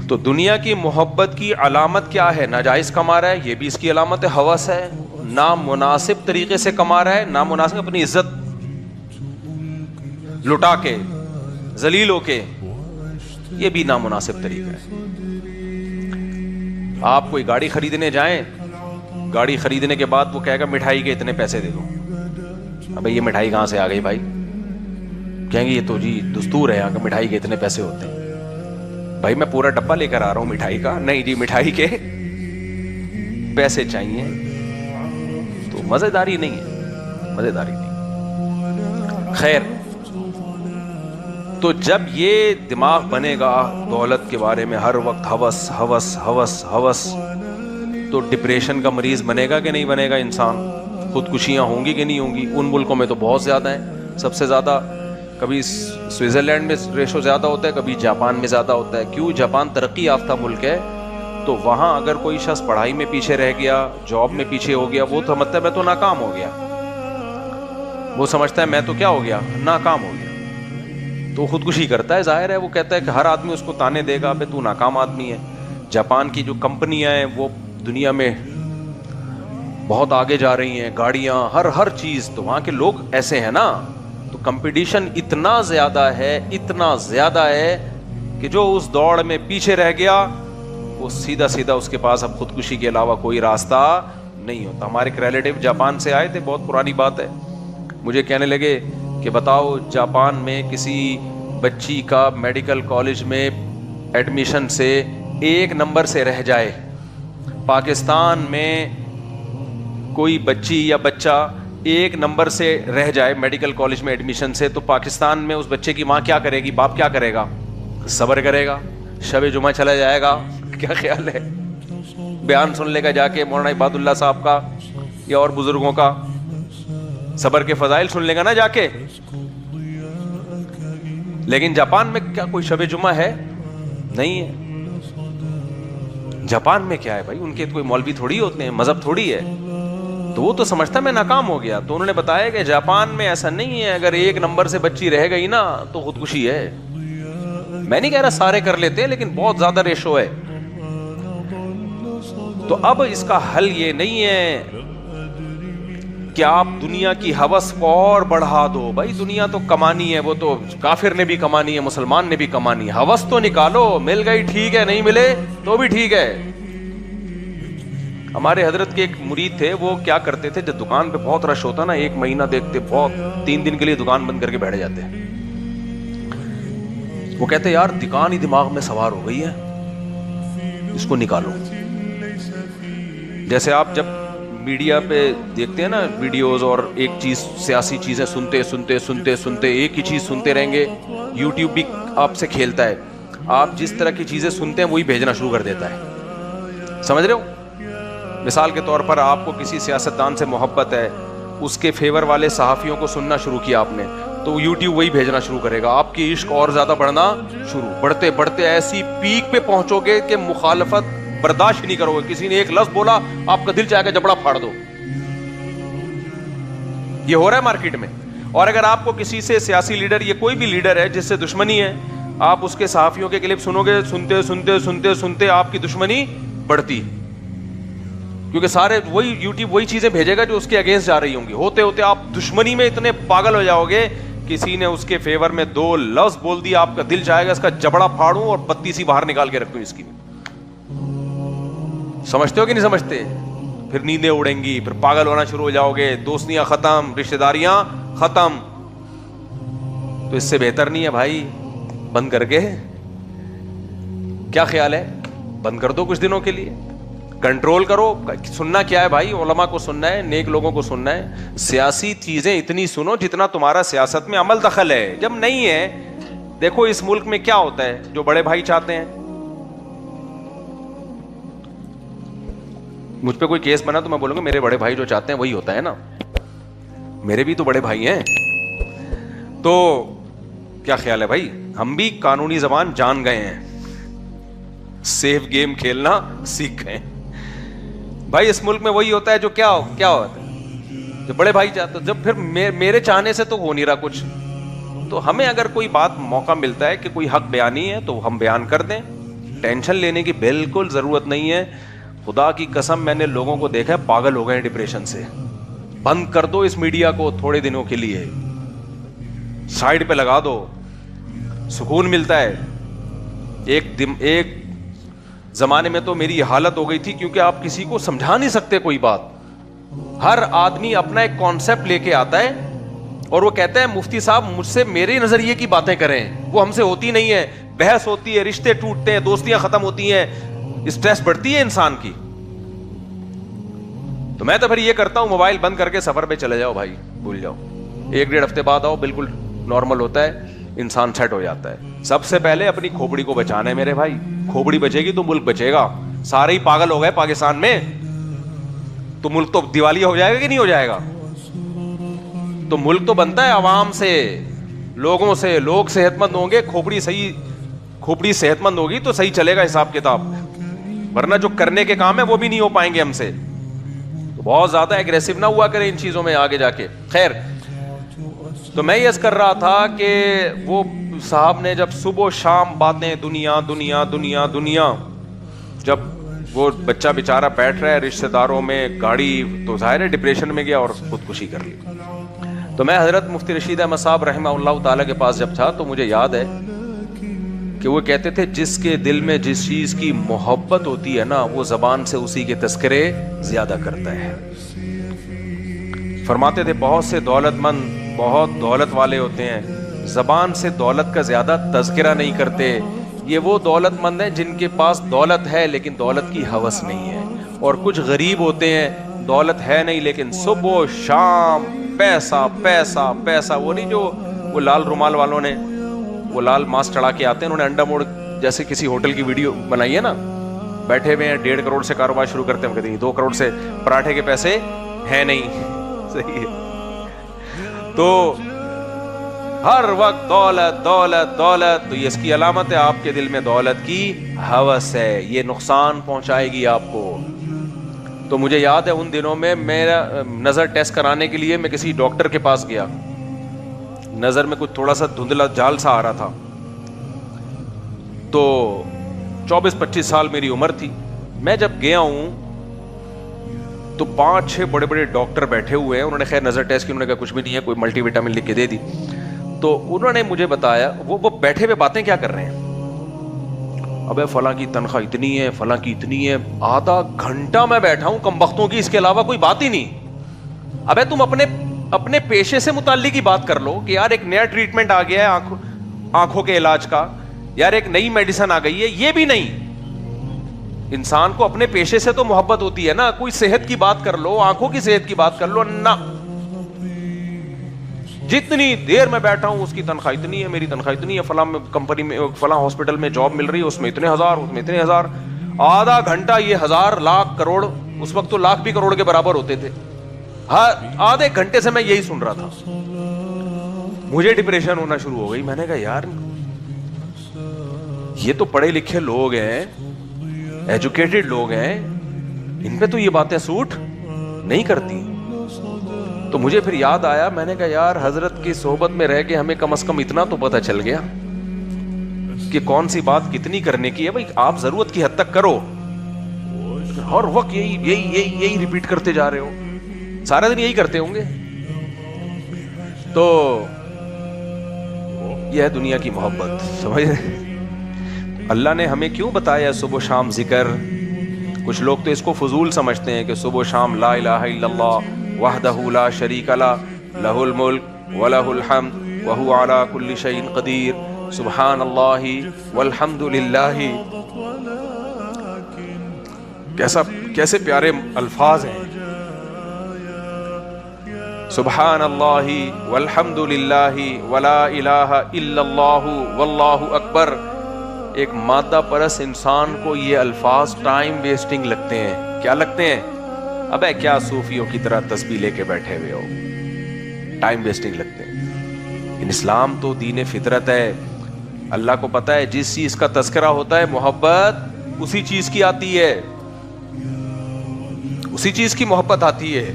تو دنیا کی محبت کی علامت کیا ہے؟ ناجائز کما رہا ہے، یہ بھی اس کی علامت ہے، ہوس ہے. نامناسب طریقے سے کما رہا ہے، نامناسب اپنی عزت لٹا کے ذلیل ہو کے، یہ بھی نامناسب طریقہ ہے. آپ کوئی گاڑی خریدنے جائیں، گاڑی خریدنے کے بعد وہ کہے گا مٹھائی کے اتنے پیسے دے دو. ابے یہ مٹھائی کہاں سے آ گئی بھائی؟ کہیں گے یہ تو جی دستور ہے یہاں کا، مٹھائی کے اتنے پیسے ہوتے ہیں. بھائی میں پورا ڈبہ لے کر آ رہا ہوں مٹھائی کا، نہیں جی مٹھائی کے پیسے چاہیے. تو مزیداری نہیں ہے، مزیداری نہیں. خیر، تو جب یہ دماغ بنے گا دولت کے بارے میں ہر وقت ہوس ہوس ہوس ہوس، تو ڈپریشن کا مریض بنے گا کہ نہیں بنے گا انسان؟ خودکشیاں ہوں گی کہ نہیں ہوں گی؟ ان ملکوں میں تو بہت زیادہ ہیں، سب سے زیادہ کبھی سوئٹزرلینڈ میں ریشو زیادہ ہوتا ہے، کبھی جاپان میں زیادہ ہوتا ہے. کیوں؟ جاپان ترقی یافتہ ملک ہے، تو وہاں اگر کوئی شخص پڑھائی میں پیچھے رہ گیا، جاب میں پیچھے ہو گیا، وہ سمجھتا ہے میں تو ناکام ہو گیا، وہ سمجھتا ہے میں تو کیا ہو گیا؟ ناکام ہو گیا. تو خودکشی کرتا ہے. ظاہر ہے وہ کہتا ہے کہ ہر آدمی اس کو تانے دے گا بے تو ناکام آدمی ہے. جاپان کی جو کمپنیاں ہیں وہ دنیا میں بہت آگے جا رہی ہیں، گاڑیاں، ہر چیز. تو وہاں کے لوگ ایسے ہیں نا، تو کمپٹیشن اتنا زیادہ ہے کہ جو اس دوڑ میں پیچھے رہ گیا وہ سیدھا اس کے پاس اب خودکشی کے علاوہ کوئی راستہ نہیں ہوتا. ہمارے ایک ریلیٹیو جاپان سے آئے تھے، بہت پرانی بات ہے، مجھے کہنے لگے کہ بتاؤ جاپان میں کسی بچی کا میڈیکل کالج میں ایڈمیشن سے 1 نمبر سے رہ جائے، پاکستان میں کوئی بچی یا بچہ ایک نمبر سے رہ جائے میڈیکل کالج میں ایڈمیشن سے, تو پاکستان میں اس بچے کی ماں کیا کرے گی, باپ کیا کرے گا؟ صبر کرے گا, شب جمعہ چلا جائے گا. کیا خیال ہے؟ بیان سن لے گا جا کے مولانا عباد اللہ صاحب کا یا اور بزرگوں کا, صبر کے فضائل سن لے گا نا جا کے. لیکن جاپان میں کیا کوئی شب جمعہ ہے؟ نہیں ہے. جاپان میں کیا ہے بھائی, ان کے کوئی مولوی تھوڑی ہوتے ہیں, مذہب تھوڑی ہے. تو وہ تو سمجھتا میں ناکام ہو گیا. تو انہوں نے بتایا کہ جاپان میں ایسا نہیں ہے, اگر ایک نمبر سے بچی رہ گئی نا تو خودکشی ہے. میں نہیں کہہ رہا سارے کر لیتے ہیں, لیکن بہت زیادہ ریشو ہے. تو اب اس کا حل یہ نہیں ہے کہ آپ دنیا کی ہوس کو اور بڑھا دو. بھائی دنیا تو کمانی ہے, وہ تو کافر نے بھی کمانی ہے, مسلمان نے بھی کمانی ہے. ہوس تو نکالو, مل گئی ٹھیک ہے, نہیں ملے تو بھی ٹھیک ہے. ہمارے حضرت کے ایک مرید تھے, وہ کیا کرتے تھے, جب دکان پہ بہت رش ہوتا نا, ایک مہینہ دیکھتے, بہت 3 دن کے لیے دکان بند کر کے بیٹھ جاتے. وہ کہتے یار دکان ہی دماغ میں سوار ہو گئی ہے, اس کو نکالو. جیسے آپ جب میڈیا پہ دیکھتے ہیں نا ویڈیوز, اور ایک چیز سیاسی چیزیں سنتے سنتے سنتے سنتے ایک ہی چیز سنتے رہیں گے. یوٹیوب بھی آپ سے کھیلتا ہے, آپ جس طرح کی چیزیں سنتے ہیں وہی بھیجنا شروع کر دیتا ہے. سمجھ رہے ہو؟ مثال کے طور پر آپ کو کسی سیاستدان سے محبت ہے, اس کے فیور والے صحافیوں کو سننا شروع کیا آپ نے, تو یوٹیوب وہی بھیجنا شروع کرے گا. آپ کی عشق اور زیادہ بڑھنا شروع, بڑھتے بڑھتے ایسی پیک پہ پہنچو گے کہ مخالفت برداشت نہیں کرو گے. کسی نے ایک لفظ بولا, آپ کا دل چاہے گا جبڑا پھاڑ دو. یہ ہو رہا ہے مارکیٹ میں. اور اگر آپ کو کسی سے سیاسی لیڈر یا کوئی بھی لیڈر ہے جس سے دشمنی ہے, آپ اس کے صحافیوں کے کلپ سنو گے, سنتے سنتے سنتے سنتے آپ کی دشمنی بڑھتی, کیونکہ سارے وہی یوٹیوب وہی چیزیں بھیجے گا جو اس کے اگینسٹ جا رہی ہوں گی. ہوتے ہوتے آپ دشمنی میں اتنے پاگل ہو جاؤ گے, کسی نے اس کے فیور میں 2 لفظ بول دیا, آپ کا دل چاہے گا اس کا جبڑا پھاڑوں اور بتی سی باہر نکال کے رکھوں اس کی. سمجھتے ہو کہ نہیں سمجھتے؟ پھر نیندیں اڑیں گی, پھر پاگل ہونا شروع ہو جاؤ گے, دوستیاں ختم, رشتہ داریاں ختم. تو اس سے بہتر نہیں ہے بھائی بند کر کے, کیا خیال ہے, بند کر دو کچھ دنوں کے لیے, کنٹرول کرو. سننا کیا ہے بھائی, علماء کو سننا ہے, نیک لوگوں کو سننا ہے. سیاسی چیزیں اتنی سنو جتنا تمہارا سیاست میں عمل دخل ہے. جب نہیں ہے, دیکھو اس ملک میں کیا ہوتا ہے, جو بڑے بھائی چاہتے ہیں, مجھ پہ کوئی کیس بنا تو میں بولوں گا میرے بڑے بھائی جو چاہتے ہیں وہی ہوتا ہے نا, میرے بھی تو بڑے بھائی ہیں. تو کیا خیال ہے بھائی, ہم بھی قانونی زبان جان گئے ہیں, سیف گیم کھیلنا سیکھ گئے بھائی. اس ملک میں وہی ہوتا ہے جو کیا ہوتا ہے, جو بڑے بھائی چاہتے. جب پھر میرے چاہنے سے تو ہو نہیں رہا کچھ, تو ہمیں اگر کوئی بات موقع ملتا ہے کہ کوئی حق بیانی ہے تو ہم بیان کر دیں. ٹینشن لینے کی بالکل ضرورت نہیں ہے. خدا کی قسم میں نے لوگوں کو دیکھا ہے پاگل ہو گئے ڈپریشن سے. بند کر دو اس میڈیا کو تھوڑے دنوں کے لیے, سائڈ پہ لگا دو, سکون ملتا ہے. ایک زمانے میں تو میری حالت ہو گئی تھی, کیونکہ آپ کسی کو سمجھا نہیں سکتے کوئی بات. ہر آدمی اپنا ایک کانسیپٹ لے کے آتا ہے اور وہ کہتا ہے مفتی صاحب مجھ سے میرے نظریے کی باتیں کریں. وہ ہم سے ہوتی نہیں ہے, بحث ہوتی ہے, رشتے ٹوٹتے ہیں, دوستیاں ختم ہوتی ہیں, اسٹریس بڑھتی ہے انسان کی. تو میں تو پھر یہ کرتا ہوں, موبائل بند کر کے سفر پہ چلے جاؤ بھائی, بھول جاؤ. 1-1.5 ہفتے بعد آؤ, بالکل نارمل ہوتا ہے, انسان سیٹ ہو جاتا ہے. سب سے پہلے اپنی کھوپڑی کو بچانا ہے میرے بھائی. کھوپڑی بچے گی تو ملک بچے گا. سارے ہی پاگل ہو گئے پاکستان میں, تو ملک تو دیوالیہ ہو جائے گا کہ نہیں ہو جائے گا. تو ملک تو بنتا ہے عوام سے, لوگوں سے. لوگ صحت مند ہوں گے, کھوپڑی صحت مند ہوگی تو صحیح چلے گا حساب کتاب, ورنہ جو کرنے کے کام ہے وہ بھی نہیں ہو پائیں گے ہم سے. تو بہت زیادہ ایگریسو نہ ہوا کریں ان چیزوں میں آگے جا کے. خیر, تو میں یہ کر رہا تھا کہ وہ صاحب نے جب صبح و شام باتیں دنیا دنیا دنیا دنیا, جب وہ بچہ بیچارہ بیٹھ رہا ہے رشتہ داروں میں, گاڑی, تو ظاہر ہے ڈپریشن میں گیا اور خودکشی کر لی. تو میں حضرت مفتی رشید احمد صاحب رحمہ اللہ تعالیٰ کے پاس جب تھا تو مجھے یاد ہے کہ وہ کہتے تھے جس کے دل میں جس چیز کی محبت ہوتی ہے نا, وہ زبان سے اسی کے تذکرے زیادہ کرتا ہے. فرماتے تھے بہت سے دولت مند بہت دولت والے ہوتے ہیں, زبان سے دولت کا زیادہ تذکرہ نہیں کرتے. یہ وہ دولت مند ہیں جن کے پاس دولت ہے لیکن دولت کی ہوس نہیں ہے. اور کچھ غریب ہوتے ہیں دولت ہے نہیں لیکن صبح و شام پیسہ پیسہ پیسہ. وہ نہیں جو وہ لال رومال والوں نے وہ لال ماسک چڑھا کے آتے ہیں, انہوں نے انڈا موڑ جیسے کسی ہوٹل کی ویڈیو بنائی ہے نا, بیٹھے ہوئے ہیں 1.5 کروڑ سے کاروبار شروع کرتے ہیں, کہتے ہیں 2 کروڑ سے پراٹھے کے پیسے ہیں نہیں. صحیح ہے. تو ہر وقت دولت دولت دولت, تو یہ اس کی علامت ہے آپ کے دل میں دولت کی ہوس ہے, یہ نقصان پہنچائے گی آپ کو. تو مجھے یاد ہے ان دنوں میں میرا نظر ٹیسٹ کرانے کے لیے میں کسی ڈاکٹر کے پاس گیا, نظر میں کچھ تھوڑا سا دھندلا جال سا آ رہا تھا. تو 24-25 سال میری عمر تھی. میں جب گیا ہوں تو 5-6 بڑے بڑے ڈاکٹر بیٹھے ہوئے ہیں, انہوں نے خیر نظر ٹیسٹ کی, انہوں نے کہا کچھ بھی نہیں ہے, کوئی ملٹی وٹامن لکھ کے دے دی. تو انہوں نے مجھے بتایا, وہ بیٹھے ہوئے باتیں کیا کر رہے ہیں, ابے فلاں کی تنخواہ اتنی ہے, فلاں کی اتنی ہے. آدھا گھنٹہ میں بیٹھا ہوں کمبختوں کی, اس کے علاوہ کوئی بات ہی نہیں. ابے تم اپنے پیشے سے متعلق ہی بات کر لو کہ یار ایک نیا ٹریٹمنٹ آ گیا ہے آنکھوں کے علاج کا, یار ایک نئی میڈیسن آ گئی ہے. یہ بھی نہیں. انسان کو اپنے پیشے سے تو محبت ہوتی ہے نا, کوئی صحت کی بات کر لو, آنکھوں کی صحت کی بات کر لو. نہ, جتنی دیر میں بیٹھا ہوں اس کی تنخواہ اتنی ہے, میری تنخواہ اتنی ہے, فلاں کمپنی میں فلاں ہاسپٹل میں جاب مل رہی ہے, اس میں اتنے ہزار, اس میں اتنے ہزار. آدھا گھنٹہ یہ 1000 لاکھ کروڑ, اس وقت تو لاکھ بھی کروڑ کے برابر ہوتے تھے, آدھے گھنٹے سے میں یہی سن رہا تھا. مجھے ڈپریشن ہونا شروع ہو گئی. میں نے کہا یار یہ تو پڑھے لکھے لوگ ہیں, ایجوکیٹڈ لوگ ہیں, ان پہ تو یہ باتیں سوٹ نہیں کرتی. تو مجھے پھر یاد آیا, میں نے کہا یار حضرت کی صحبت میں رہ کے ہمیں کم از کم اتنا تو پتہ چل گیا کہ کون سی بات کتنی کرنے کی ہے. بھائی آپ ضرورت کی حد تک کرو, ہر وقت یہی ریپیٹ کرتے جا رہے ہو, سارا دن یہی کرتے ہوں گے. تو یہ ہے دنیا کی محبت, سمجھ رہے. اللہ نے ہمیں کیوں بتایا صبح و شام ذکر. کچھ لوگ تو اس کو فضول سمجھتے ہیں کہ صبح و شام لا الہ الا اللہ وحدہ لا شریک لہ لہ الملک ولہ الحمد وہو علی کل شیء قدیر سبحان اللہ والحمد للہ. کیسے پیارے الفاظ ہیں, سبحان اللہ والحمد للہ ولا الہ الا اللہ واللہ اکبر. ایک مادہ پرس انسان کو یہ الفاظ ٹائم ویسٹنگ لگتے ہیں. کیا لگتے ہیں؟ ابے کیا صوفیوں کی طرح تسبیح لے کے بیٹھے ہوئے ہو, ٹائم ویسٹنگ لگتے ہیں. ان اسلام تو دین فطرت ہے. اللہ کو پتہ ہے جس چیز کا تذکرہ ہوتا ہے محبت اسی چیز کی آتی ہے, اسی چیز کی محبت آتی ہے.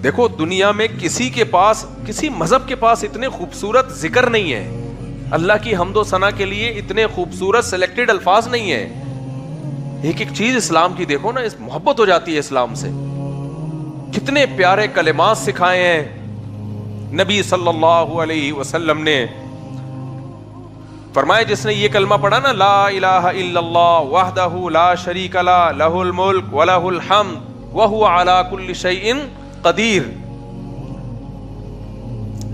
دیکھو دنیا میں کسی کے پاس, کسی مذہب کے پاس اتنے خوبصورت ذکر نہیں ہے, اللہ کی حمد و ثنا کے لیے اتنے خوبصورت سلیکٹڈ الفاظ نہیں ہیں. ایک ایک چیز اسلام کی دیکھو نا, اس محبت ہو جاتی ہے اسلام سے. کتنے پیارے کلمات سکھائے ہیں نبی صلی اللہ علیہ وسلم نے. فرمایا جس نے یہ کلمہ پڑھا نا, لا الہ الا اللہ وحدہ لا شریک لہ لہ الملک ولہ الحمد وہو علی کل شیء قدیر.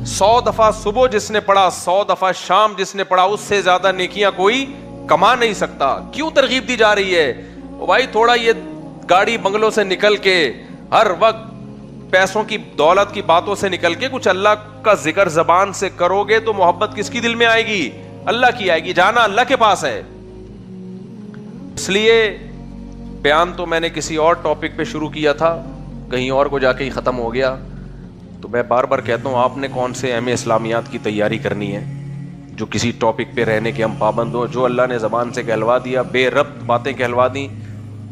100 دفعہ صبح جس نے پڑھا, 100 دفعہ شام جس نے پڑھا, اس سے زیادہ نیکیاں کوئی کما نہیں سکتا. کیوں ترغیب دی جا رہی ہے؟ او بھائی تھوڑا یہ گاڑی بنگلوں سے نکل کے, ہر وقت پیسوں کی دولت کی باتوں سے نکل کے کچھ اللہ کا ذکر زبان سے کرو گے تو محبت کس کی دل میں آئے گی؟ اللہ کی آئے گی. جانا اللہ کے پاس ہے. اس لیے بیان تو میں نے کسی اور ٹاپک پہ شروع کیا تھا, کہیں اور کو جا کے ہی ختم ہو گیا. تو میں بار بار کہتا ہوں آپ نے کون سے ایم اے اسلامیات کی تیاری کرنی ہے جو کسی ٹاپک پہ رہنے کے ہم پابند ہوں. جو اللہ نے زبان سے کہلوا دیا, بے ربط باتیں کہلوا دیں,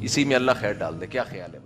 اسی میں اللہ خیر ڈال دے. کیا خیال ہے؟